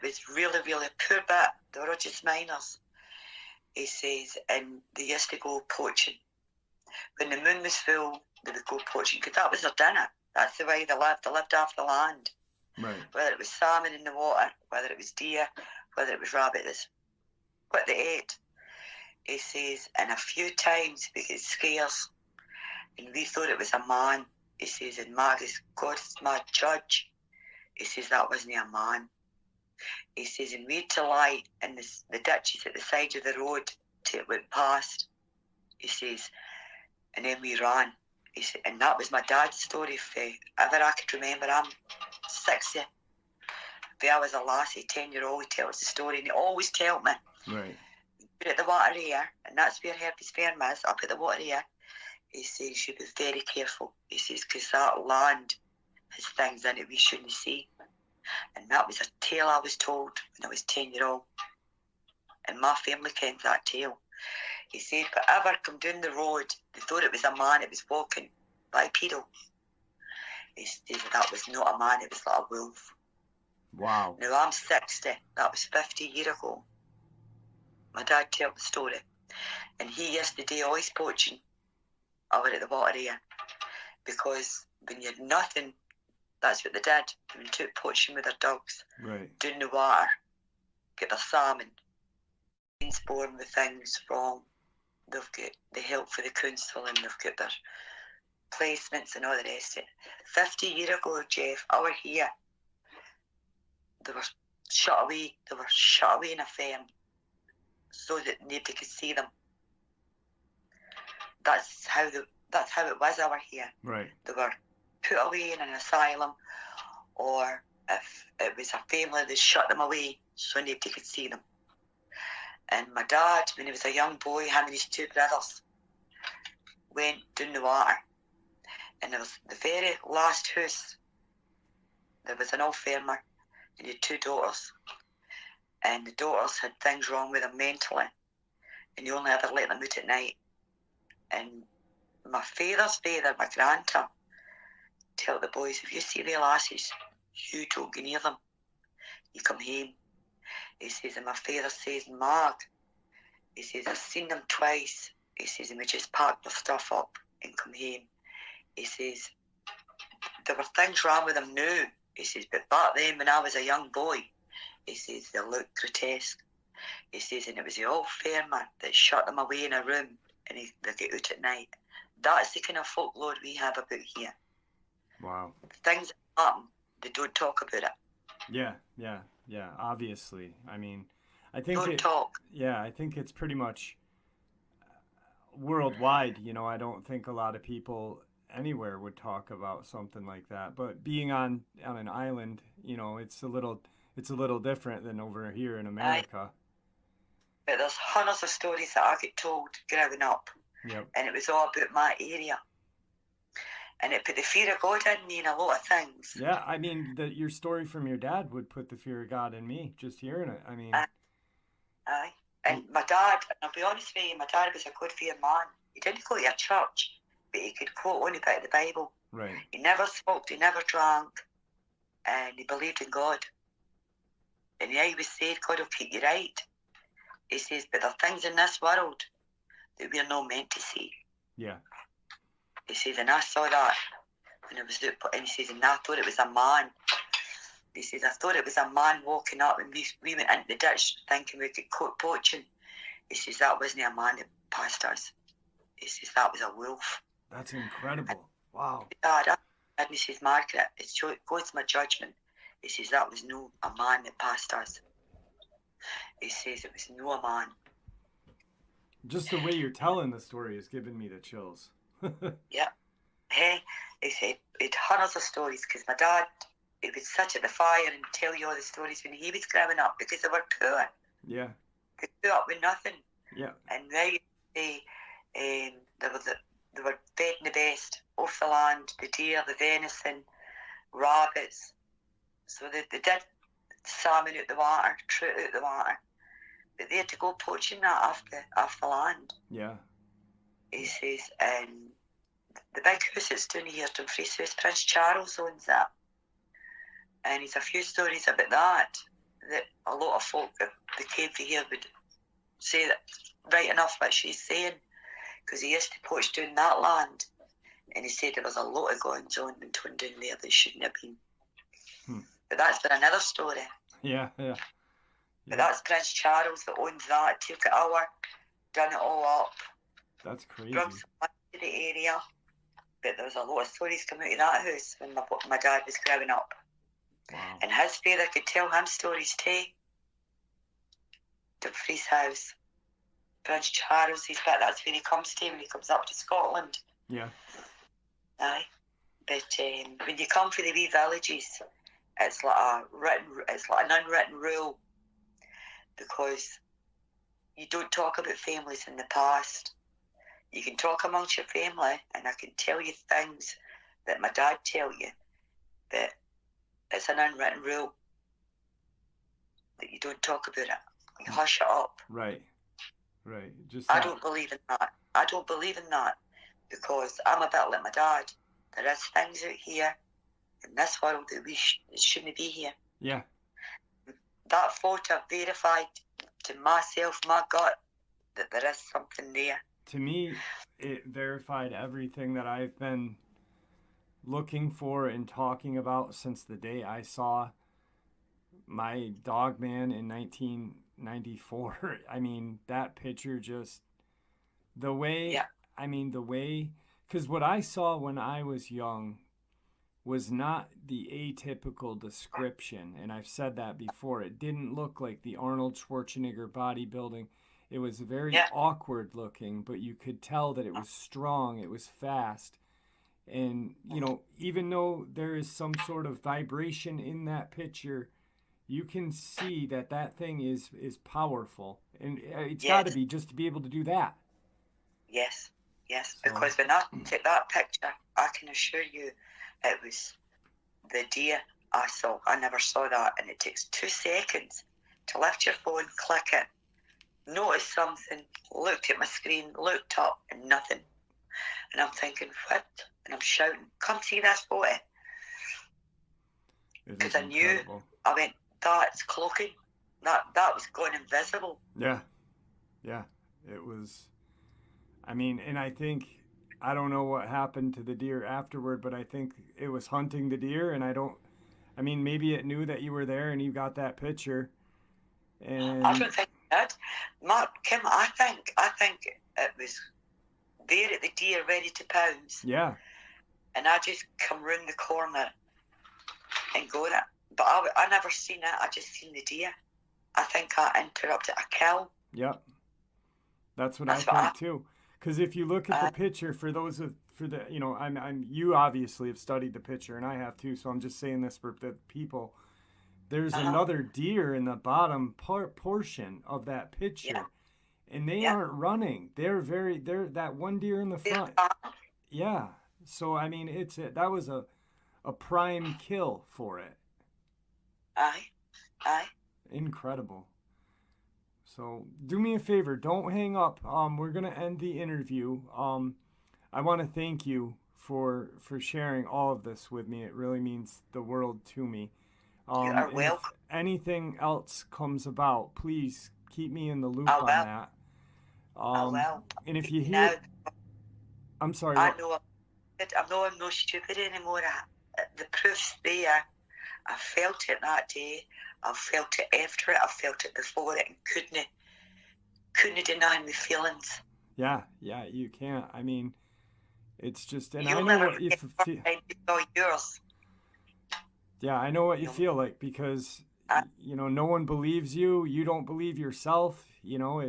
Speaker 2: was really, really poor bit. They were all just miners, he says, and they used to go poaching. When the moon was full, they would go poaching because that was their dinner. That's the way they lived. They lived off the land.
Speaker 1: Right.
Speaker 2: Whether it was salmon in the water, whether it was deer, whether it was rabbit, that's what they ate. He says, and a few times we get scares, and we thought it was a man. He says, and Maggie's God's my judge. He says, that wasn't a man. He says, and we had to lie in the ditches at the side of the road till it went past. He says, and then we ran. He said, and that was my dad's story. If ever I could remember, I'm 60. If I was a lassie, 10-year-old, he tells the story, and he always told me.
Speaker 1: Right.
Speaker 2: We're at the water here, and that's where Herbie's farm is, up at the water here. He says, you should be very careful. He says, because that land has things in it we shouldn't see. And that was a tale I was told when I was 10-year-old. And my family kens that tale. He said, if I ever come down the road, they thought it was a man, it was walking bipedal. He said that was not a man, it was like a wolf.
Speaker 1: Wow.
Speaker 2: Now I'm 60, that was 50 years ago. My dad told the story. And he used to do ice poaching over at the water here. Because when you had nothing, that's what they did. They went out poaching with their dogs.
Speaker 1: Right.
Speaker 2: Down the water, get their salmon. Born with things wrong. They've got the help for the council and they've got their placements and all the rest of it. 50 years ago, Jeff, I were here. They were shut away. They were shut away in a farm so that nobody could see them. That's how it was over here.
Speaker 1: Right.
Speaker 2: They were put away in an asylum, or if it was a family, they shut them away so nobody could see them. And my dad, when he was a young boy, him and his two brothers went down the water. And there was the very last house. There was an old farmer and he had two daughters. And the daughters had things wrong with them mentally. And he only ever let them out at night. And my father's father, my grandpa, tell the boys, if you see the lasses, you don't go near them. You come home. He says, and my father says, Mark, he says, I've seen them twice. He says, and we just packed their stuff up and come home. He says, there were things wrong with them now. He says, but back then when I was a young boy, he says, they looked grotesque. He says, and it was the old farmer that shut them away in a room and they get out at night. That's the kind of folklore we have about here.
Speaker 1: Wow.
Speaker 2: Things that happen, they don't talk about it.
Speaker 1: Yeah, obviously. I mean, I think
Speaker 2: Don't talk.
Speaker 1: Yeah, I think it's pretty much worldwide. I don't think a lot of people anywhere would talk about something like that. But being on an island, it's a little different than over here in America.
Speaker 2: But there's hundreds of stories that I get told growing up.
Speaker 1: Yep.
Speaker 2: And it was all about my area. And it put the fear of God in me in a lot of things.
Speaker 1: Yeah, I mean, your story from your dad would put the fear of God in me, just hearing it. I mean...
Speaker 2: Aye. And my dad, and I'll be honest with you, my dad was a God-fearing man. He didn't go to a church, but he could quote only about the Bible.
Speaker 1: Right.
Speaker 2: He never smoked, he never drank, and he believed in God. And he always said, God will keep you right. He says, but there are things in this world that we're not meant to see.
Speaker 1: Yeah.
Speaker 2: He says, and I saw that when I was out, and he says, and I thought it was a man. He says, I thought it was a man walking up, and we went into the ditch thinking we could caught poaching. He says, that wasn't a man. It past us. He says, that was a wolf.
Speaker 1: That's incredible. Wow.
Speaker 2: Dad, and he says, Margaret, it goes to my judgment. He says, that was no a man that passed us. He says, it was no a man.
Speaker 1: Just the way you're telling the story is giving me the chills.
Speaker 2: Yeah. Hey, he said, he'd hundreds of stories, because my dad, he would sit at the fire and tell you all the stories when he was growing up, because they were poor.
Speaker 1: Yeah.
Speaker 2: They grew up with nothing.
Speaker 1: Yeah.
Speaker 2: And they were fed the best off the land, the deer, the venison, rabbits. So they did salmon out the water, trout out the water. But they had to go poaching that off the land.
Speaker 1: Yeah.
Speaker 2: He says, the big house that's down here, Dumfries House, Prince Charles owns that. And there's a few stories about that a lot of folk that came from here would say that right enough what she's saying, because he used to poach down that land, and he said there was a lot of goings on down there that shouldn't have been. But that's for another story.
Speaker 1: Yeah.
Speaker 2: But that's Prince Charles that owns that, took it over, done it all up.
Speaker 1: That's crazy.
Speaker 2: Brought some money to the area. But there was a lot of stories coming out of that house when my dad was growing up.
Speaker 1: Wow.
Speaker 2: And his father could tell him stories too. Dumfries House, Prince Charles, that's where he comes to when he comes up to Scotland.
Speaker 1: Yeah.
Speaker 2: Aye. But when you come from the wee villages, it's like an unwritten rule, because you don't talk about families in the past. You can talk amongst your family, and I can tell you things that my dad tell you, but it's an unwritten rule that you don't talk about it. You hush it up.
Speaker 1: Right. Just
Speaker 2: I don't believe in that. I don't believe in that, because I'm a bit like my dad. There is things out here in this world that shouldn't be here.
Speaker 1: Yeah.
Speaker 2: That photo verified to myself, my gut, that there is something there.
Speaker 1: To me, it verified everything that I've been looking for and talking about since the day I saw my Dogman in 1994. I mean, that picture just, the way, because what I saw when I was young was not the atypical description, and I've said that before. It didn't look like the Arnold Schwarzenegger bodybuilding. It was very awkward looking, but you could tell that it was strong, it was fast. And, even though there is some sort of vibration in that picture, you can see that thing is powerful. And it's got to be just to be able to do that.
Speaker 2: Yes, so. Because when I took that picture, I can assure you it was the deer I saw. I never saw that. And it takes 2 seconds to lift your phone, click it, notice something, looked at my screen, looked up, and nothing. And I'm thinking, what? And I'm shouting, come see this photo. Because I knew, I went, that's cloaking. That was going invisible.
Speaker 1: Yeah. It was, and I think, I don't know what happened to the deer afterward, but I think it was hunting the deer, and maybe it knew that you were there and you got that picture. And
Speaker 2: I don't think it did. Kim, I think it was there at the deer ready to pounce.
Speaker 1: Yeah.
Speaker 2: And I just come round the corner and got it. But I never seen it. I just seen the deer. I think I interrupted a kill.
Speaker 1: Yep. That's what I think too. Because if you look at the picture, you obviously have studied the picture, and I have too. So I'm just saying this for the people. There's another deer in the bottom portion of that picture, and they aren't running. They're that one deer in the front. Yeah. So that was a prime kill for it.
Speaker 2: Aye.
Speaker 1: Incredible. So do me a favor, don't hang up. We're gonna end the interview. I want to thank you for sharing all of this with me. It really means the world to me.
Speaker 2: You are welcome.
Speaker 1: If anything else comes about, please keep me in the loop on that.
Speaker 2: I will.
Speaker 1: And if you hear, I'm sorry.
Speaker 2: I'm not stupid anymore. The proof's there. I felt it that day. I felt it after it. I felt it before it, and couldn't deny my feelings.
Speaker 1: Yeah, yeah, you can't. I mean, it's just, and I
Speaker 2: You'll
Speaker 1: know
Speaker 2: never
Speaker 1: what you
Speaker 2: forget the
Speaker 1: feel.
Speaker 2: first time you saw yours.
Speaker 1: Yeah, I know what you
Speaker 2: You'll,
Speaker 1: feel like because,
Speaker 2: uh,
Speaker 1: no one believes you. You don't believe yourself.
Speaker 2: yeah,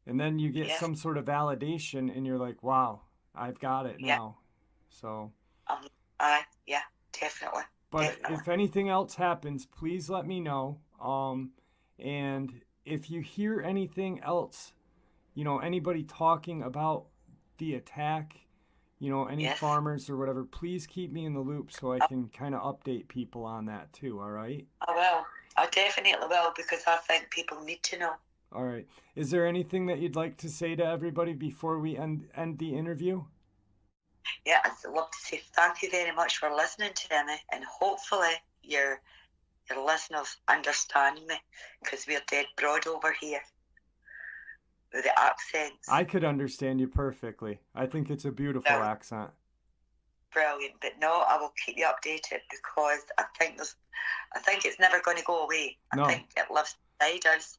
Speaker 1: And then you get
Speaker 2: yes,
Speaker 1: some sort of validation and you're like, wow, I've got it
Speaker 2: yeah,
Speaker 1: now. So,
Speaker 2: yeah, definitely,
Speaker 1: but
Speaker 2: definitely.
Speaker 1: if anything else happens, please let me know. And if you hear anything else, anybody talking about the attack, any
Speaker 2: Yes,
Speaker 1: farmers or whatever, please keep me in the loop so I
Speaker 2: I,
Speaker 1: can kind of update people on that too. All right.
Speaker 2: I will. I definitely will because I think people need to know.
Speaker 1: All right. Is there anything that you'd like to say to everybody before we end the interview?
Speaker 2: Yeah, I'd love to say thank you very much for listening to me, and hopefully your listeners understand me because we're dead broad over here with the accents.
Speaker 1: I could understand you perfectly. I think it's a beautiful
Speaker 2: Brilliant,
Speaker 1: accent.
Speaker 2: brilliant. But no, I will keep you updated because I think it's never going to go away. I
Speaker 1: No.
Speaker 2: think it lives beside us.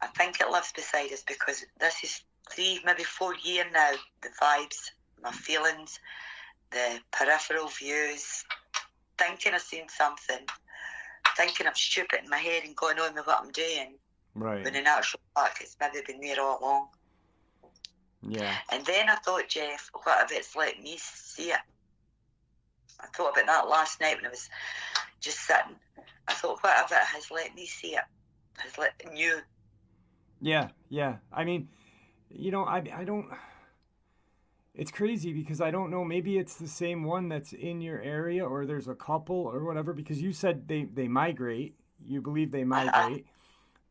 Speaker 2: I think it lives beside us because this is 3, maybe 4 years now. The vibes, my feelings, the peripheral views, thinking I've seen something, thinking I'm stupid in my head and going on with what I'm doing.
Speaker 1: Right.
Speaker 2: When in actual fact, it's maybe been there all along.
Speaker 1: Yeah.
Speaker 2: And then I thought, Jeff, what if it's let me see it? I thought about that last night when I was just sitting. I thought, what if it has let me see it? Has let you?
Speaker 1: Yeah. Yeah. I mean, I don't. It's crazy because I don't know. Maybe it's the same one that's in your area, or there's a couple, or whatever. Because you said they migrate. You believe they migrate,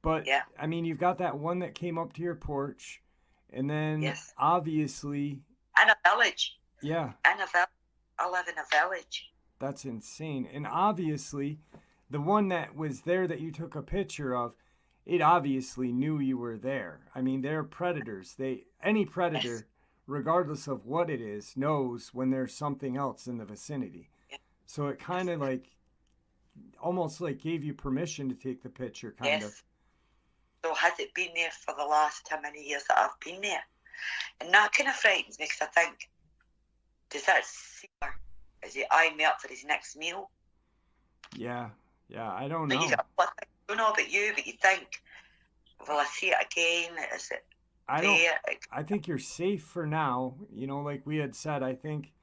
Speaker 1: but
Speaker 2: Yeah.
Speaker 1: I mean, you've got that one that came up to your porch, and then
Speaker 2: Yes.
Speaker 1: obviously,
Speaker 2: In a village.
Speaker 1: yeah,
Speaker 2: In a village. I live in a village.
Speaker 1: that's insane. And obviously, the one that was there that you took a picture of, it obviously knew you were there. I mean, they're predators. Any
Speaker 2: Yes.
Speaker 1: predator, regardless of what it is, knows when there's something else in the vicinity.
Speaker 2: Yes.
Speaker 1: So it kind of like almost like gave you permission to take the picture, kind of.
Speaker 2: Yes. So has it been there for the last how many years that I've been there? And that kind of frightens me because I think, does that see her? Is he eyeing me up for his next meal?
Speaker 1: Yeah, yeah, I don't
Speaker 2: Like
Speaker 1: know.
Speaker 2: I don't know about you, but you think, will I see it again? Is it
Speaker 1: I don't.
Speaker 2: there?
Speaker 1: I think you're safe for now. Like we had said, I think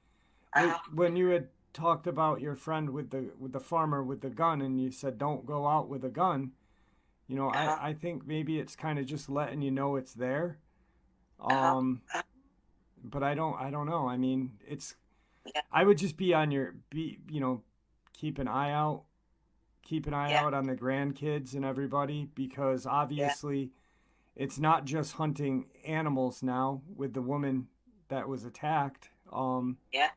Speaker 2: Uh-huh.
Speaker 1: when you had talked about your friend with the farmer with the gun, and you said don't go out with a gun.
Speaker 2: Uh-huh.
Speaker 1: I think maybe it's kind of just letting you know it's there.
Speaker 2: Uh-huh.
Speaker 1: Um,
Speaker 2: Uh-huh.
Speaker 1: but I don't know. I mean,
Speaker 2: Yeah.
Speaker 1: I would just be on your keep an eye out,
Speaker 2: Yeah.
Speaker 1: on the grandkids and everybody because
Speaker 2: Yeah.
Speaker 1: obviously it's not just hunting animals now with the woman that was attacked.
Speaker 2: Yeah.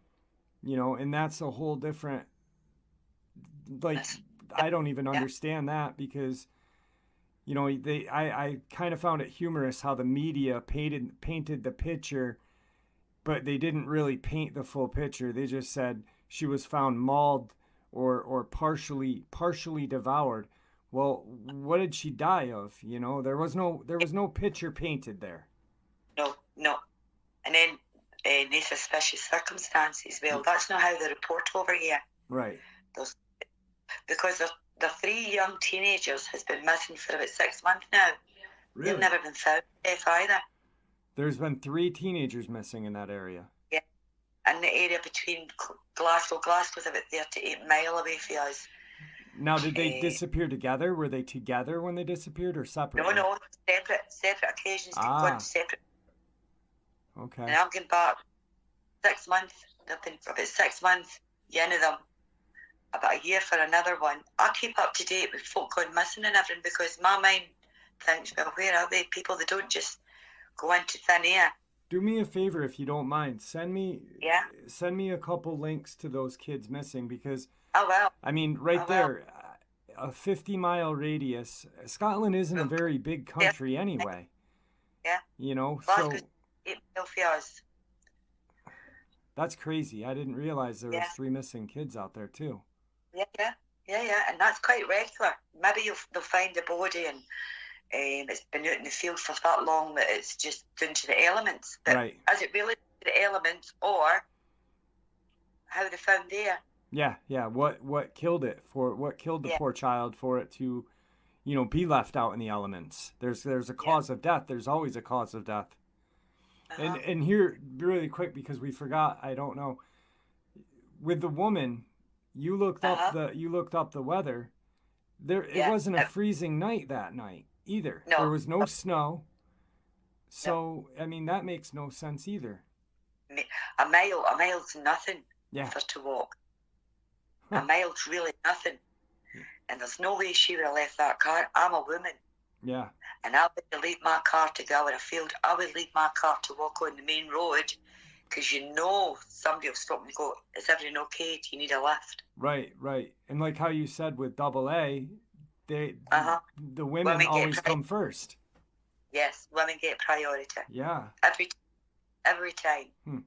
Speaker 1: And that's a whole different, like,
Speaker 2: That's,
Speaker 1: I don't even
Speaker 2: yeah.
Speaker 1: understand that because I kind of found it humorous how the media painted the picture, but they didn't really paint the full picture. They just said she was found mauled or partially devoured. Well, what did she die of? There was no picture painted there.
Speaker 2: No, no. And then no suspicious circumstances. Well, that's not how they report over here.
Speaker 1: Right.
Speaker 2: Those, because the 3 young teenagers has been missing for about 6 months now. They've
Speaker 1: Really?
Speaker 2: never been found safe either.
Speaker 1: There's been 3 teenagers missing in that area.
Speaker 2: Yeah. In the area between Glasgow's about 38 miles away from us.
Speaker 1: Now, did they disappear together? Were they together when they disappeared or separately?
Speaker 2: No, separate occasions. They've gone separate.
Speaker 1: Okay.
Speaker 2: And I'm going back 6 months. They've been for about 6 months. One of them, about a year for another one. I keep up to date with folk going missing and everything because my mind thinks, well, where are they? People that don't just go into thin air.
Speaker 1: Do me a favor if you don't mind. Send me a couple links to those kids missing because
Speaker 2: Oh well.
Speaker 1: I mean right there, a 50-mile radius. Scotland isn't a very big country anyway.
Speaker 2: Yeah.
Speaker 1: So
Speaker 2: 8 miles for us.
Speaker 1: that's crazy. I didn't realize there was 3 missing kids out there too.
Speaker 2: Yeah, and that's quite regular. Maybe they'll find the body and It's been out in the field for that long that it's just due to the elements. But
Speaker 1: right.
Speaker 2: is it really the elements or how they found there?
Speaker 1: Yeah, yeah. What killed it? What killed the
Speaker 2: Yeah.
Speaker 1: poor child for it to, be left out in the elements? There's a cause of death. There's always a cause of death. And here, really quick, because we forgot. I don't know. With the woman, you looked up the weather. It wasn't a freezing night that night either.
Speaker 2: No.
Speaker 1: There was no snow. So I mean that makes no sense either.
Speaker 2: A mile's nothing
Speaker 1: for
Speaker 2: to walk. A mile's really nothing. And there's no way she would have left that car. I'm a woman.
Speaker 1: Yeah.
Speaker 2: And I would leave my car to go in a field. I would leave my car to walk on the main road because somebody will stop and go, is everything okay? Do you need a lift?
Speaker 1: Right. And like how you said with AA, the women always come first.
Speaker 2: Yes, women get priority.
Speaker 1: Yeah.
Speaker 2: Every time.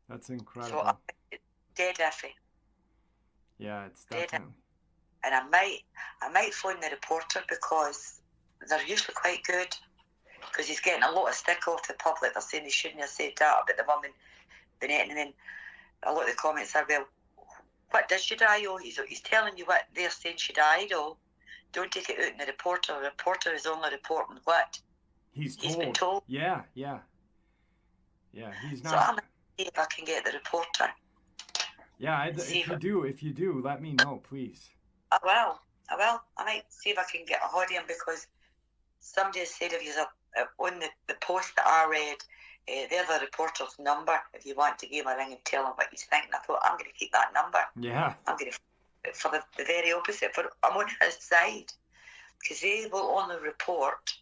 Speaker 1: That's incredible.
Speaker 2: So dead iffy.
Speaker 1: Yeah, it's definitely.
Speaker 2: And I might phone the reporter because they're usually quite good. Because he's getting a lot of stick off the public. They're saying he shouldn't have said that about the woman. And then a lot of the comments are, well, what did she die? Oh, he's telling you what they're saying she died. Oh, don't take it out in the reporter. The reporter is only reporting what he's been told.
Speaker 1: Yeah. He's not.
Speaker 2: So I'm going to see if I can get the reporter.
Speaker 1: Yeah, if you do, let me know, please.
Speaker 2: I will. I might see if I can get a hold of him because somebody has said if he's on the post that I read, they're the reporter's number if you want to give him a ring and tell him what he's thinking. I thought, I'm going to keep that number.
Speaker 1: Yeah.
Speaker 2: I'm going to, for the very opposite, I'm on his side because they will only report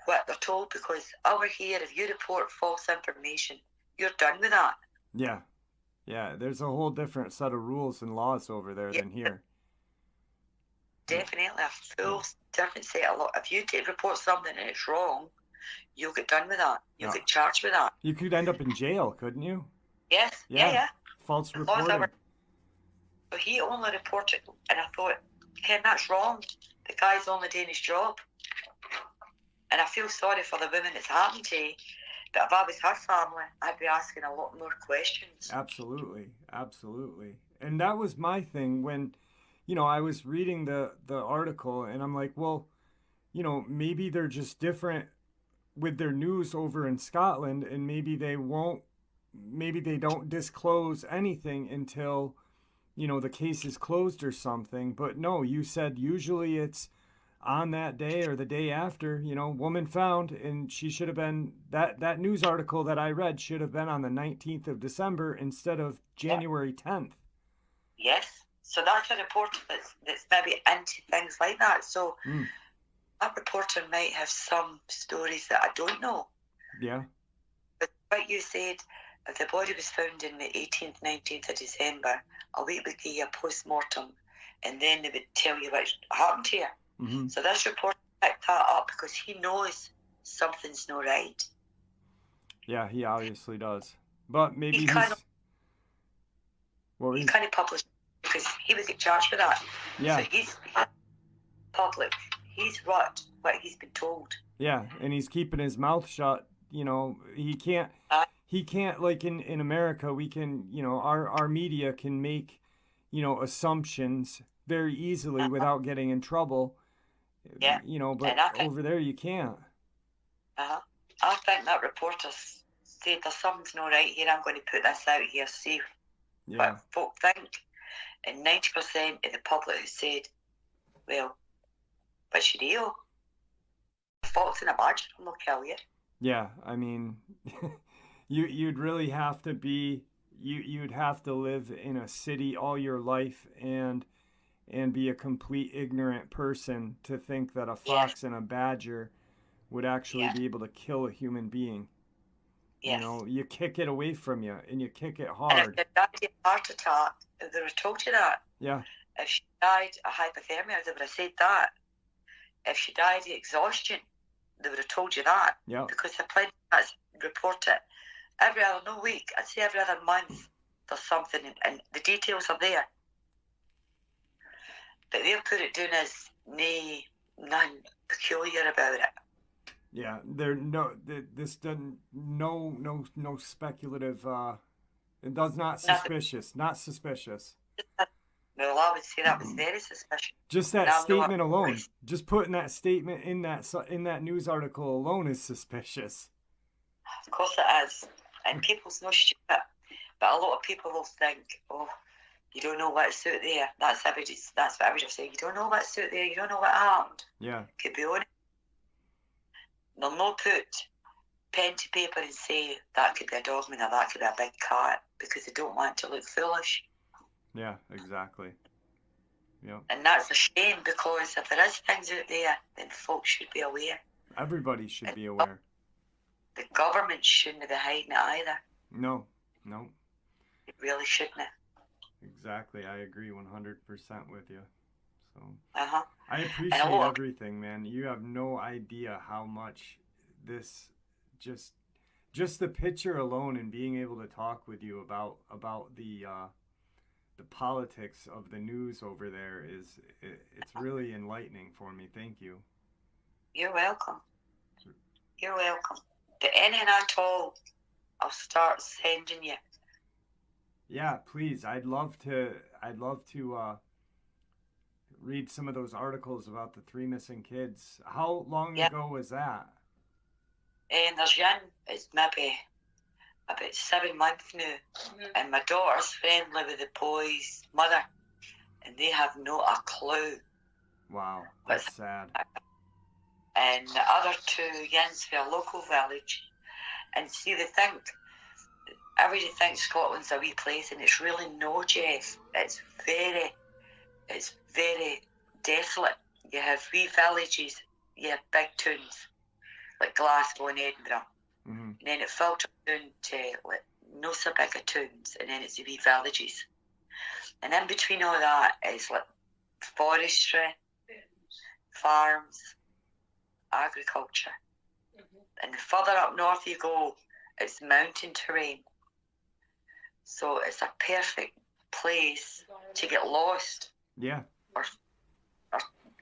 Speaker 2: what they're told because over here, if you report false information, you're done with that.
Speaker 1: Yeah. There's a whole different set of rules and laws over there than here.
Speaker 2: Definitely a full different set of law. If you report something and it's wrong, you'll get done with that. You'll get charged with that.
Speaker 1: You could end up in jail, couldn't you?
Speaker 2: Yes. Yeah.
Speaker 1: False reporting.
Speaker 2: But he only reported, and I thought, Ken, that's wrong. The guy's only doing his job. And I feel sorry for the women it's happened to. But if I was her family, I'd be asking a lot more questions.
Speaker 1: Absolutely. And that was my thing when, I was reading the article and I'm like, well, maybe they're just different with their news over in Scotland and maybe they don't disclose anything until, the case is closed or something. But no, you said usually it's on that day or the day after, woman found, and she should have been, that news article that I read should have been on the 19th of December instead of January 10th.
Speaker 2: Yes. So that's a reporter that's maybe into things like that. So that reporter might have some stories that I don't know.
Speaker 1: Yeah.
Speaker 2: But what you said, if the body was found in the 18th, 19th of December, a week would give you a post-mortem, and then they would tell you what happened to you. Mm-hmm. So this reporter picked that up because he knows something's not right. Yeah,
Speaker 1: he obviously does. But maybe he
Speaker 2: kind of published because he would get charged for that.
Speaker 1: Yeah.
Speaker 2: So he's public. He's what he's been told.
Speaker 1: Yeah, and he's keeping his mouth shut. He can't. He can't, like in America, we can, our media can make, assumptions very easily without getting in trouble.
Speaker 2: Yeah.
Speaker 1: But over there you can't.
Speaker 2: I think that reporter said there's something's not right here. I'm going to put this out here, see what folk think. And 90% of the public has said, well, what's your deal? Faults in a badger, I'm not kill you.
Speaker 1: Yeah, I mean, you'd really have to be, you'd have to live in a city all your life and be a complete ignorant person to think that a fox and a badger would actually be able to kill a human being.
Speaker 2: Yes.
Speaker 1: You kick it away from you and you kick it hard.
Speaker 2: And if she died of a heart attack, they would have told you that.
Speaker 1: Yeah.
Speaker 2: If she died of hypothermia, they would have said that. If she died of exhaustion, they would have told you that.
Speaker 1: Yeah.
Speaker 2: Because the plenty that's reported every other, no week, I'd say every other month, there's something, and the details are there. But they'll put it down as none. peculiar about it.
Speaker 1: Yeah, this doesn't, no speculative, it does not
Speaker 2: Nothing.
Speaker 1: suspicious, not suspicious.
Speaker 2: Well, I would say that was very suspicious.
Speaker 1: Just
Speaker 2: And
Speaker 1: that
Speaker 2: I'm not
Speaker 1: statement alone,
Speaker 2: voice.
Speaker 1: just putting that statement in that news article alone is suspicious.
Speaker 2: Of course it is. And people's no stupid. But a lot of people will think, oh, you don't know what's out there. That's what I would have said. You don't know what's out there. You don't know what happened.
Speaker 1: Yeah.
Speaker 2: Could be on it. They'll not put pen to paper and say that could be a dogman or that could be a big cat because they don't want to look foolish.
Speaker 1: Yeah, exactly. Yeah.
Speaker 2: And that's a shame because if there is things out there, then folks should be aware.
Speaker 1: Everybody should be aware.
Speaker 2: The government shouldn't be hiding it either.
Speaker 1: No.
Speaker 2: It really shouldn't.
Speaker 1: Exactly. I agree 100% with you. So
Speaker 2: I
Speaker 1: appreciate everything, man. You have no idea how much this just the picture alone and being able to talk with you about the politics of the news over there it's really enlightening for me. Thank you.
Speaker 2: You're welcome. You're welcome. But anything at all, I'll start sending you.
Speaker 1: Yeah, please. I'd love to read some of those articles about the 3 missing kids. How long ago was that?
Speaker 2: And there's young, it's maybe about 7 months now. Mm-hmm. And my daughter's friendly with the boy's mother, and they have no a clue.
Speaker 1: Wow, that's sad.
Speaker 2: And the other 2 youngs from a local village, and see, they think everybody thinks Scotland's a wee place, and it's really no, Jeff. It's very desolate. You have wee villages, you have big towns like Glasgow and Edinburgh, and then it filters down to like no so bigger towns, and then it's the wee villages, and in between all that is like forestry, farms, agriculture, and the further up north you go, it's mountain terrain. So it's a perfect place to get lost.
Speaker 1: Yeah.
Speaker 2: Or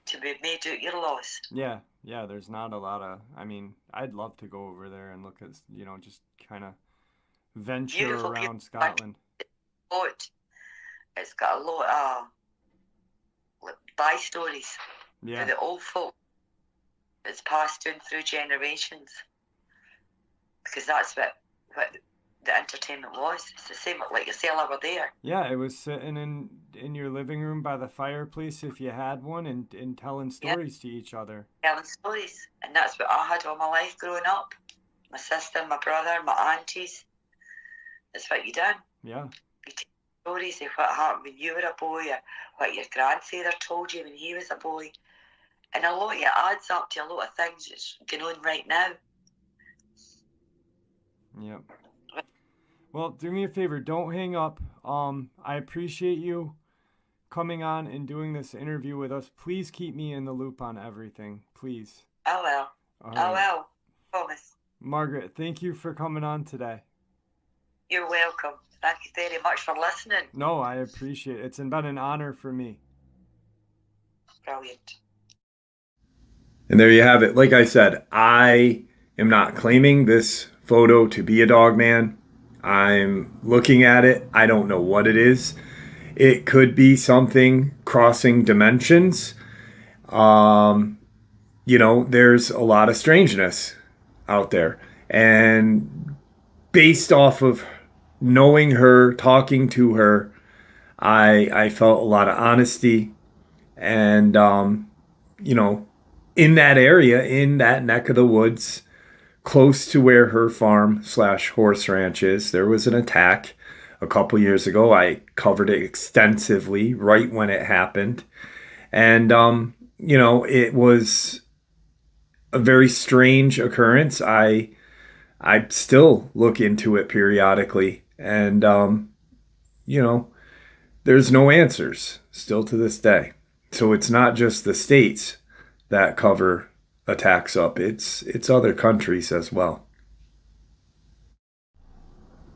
Speaker 2: to be made out you're lost.
Speaker 1: Yeah. There's not a lot of. I mean, I'd love to go over there and look at, just kind of venture beautiful around Scotland.
Speaker 2: It's got a lot of by stories for the old folk. It's passed down through generations because that's what the entertainment was. It's the same like yourself over there.
Speaker 1: Yeah, it was sitting in your living room by the fireplace if you had one and telling stories to each other.
Speaker 2: Telling stories. And that's what I had all my life growing up. My sister, my brother, my aunties. That's what you done.
Speaker 1: Yeah.
Speaker 2: You tell stories of what happened when you were a boy or what your grandfather told you when he was a boy. And a lot of it adds up to a lot of things that's going on right now.
Speaker 1: Yep. Well, do me a favor. Don't hang up. I appreciate you coming on and doing this interview with us. Please keep me in the loop on everything. Please.
Speaker 2: I will. I will. Promise.
Speaker 1: Margaret, thank you for coming on today.
Speaker 2: You're welcome. Thank you very much for listening.
Speaker 1: No, I appreciate it. It's been an honor for me.
Speaker 2: Brilliant.
Speaker 1: And there you have it. Like I said, I am not claiming this photo to be a Dogman. I'm looking at it. I don't know what it is. It could be something crossing dimensions. There's a lot of strangeness out there. And based off of knowing her, talking to her, I felt a lot of honesty. And, in that area, in that neck of the woods, close to where her farm/horse ranch is, there was an attack a couple years ago. I covered it extensively right when it happened. And, it was a very strange occurrence. I still look into it periodically. And, there's no answers still to this day. So it's not just the states that cover attacks up. It's other countries as well.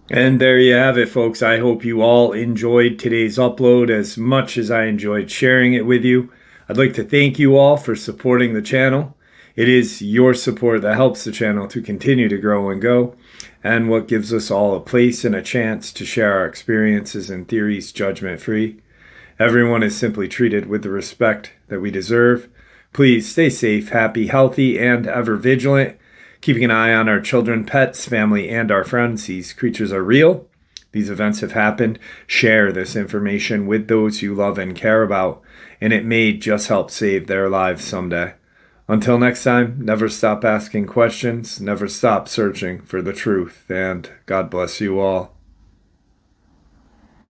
Speaker 1: And there you have it, folks. I hope you all enjoyed today's upload as much as I enjoyed sharing it with you. I'd like to thank you all for supporting the channel. It is your support that helps the channel to continue to grow and go, and what gives us all a place and a chance to share our experiences and theories judgment-free. Everyone is simply treated with the respect that we deserve. Please stay safe, happy, healthy, and ever vigilant, keeping an eye on our children, pets, family, and our friends. These creatures are real. These events have happened. Share this information with those you love and care about, and it may just help save their lives someday. Until next time, never stop asking questions, never stop searching for the truth, and God bless you all.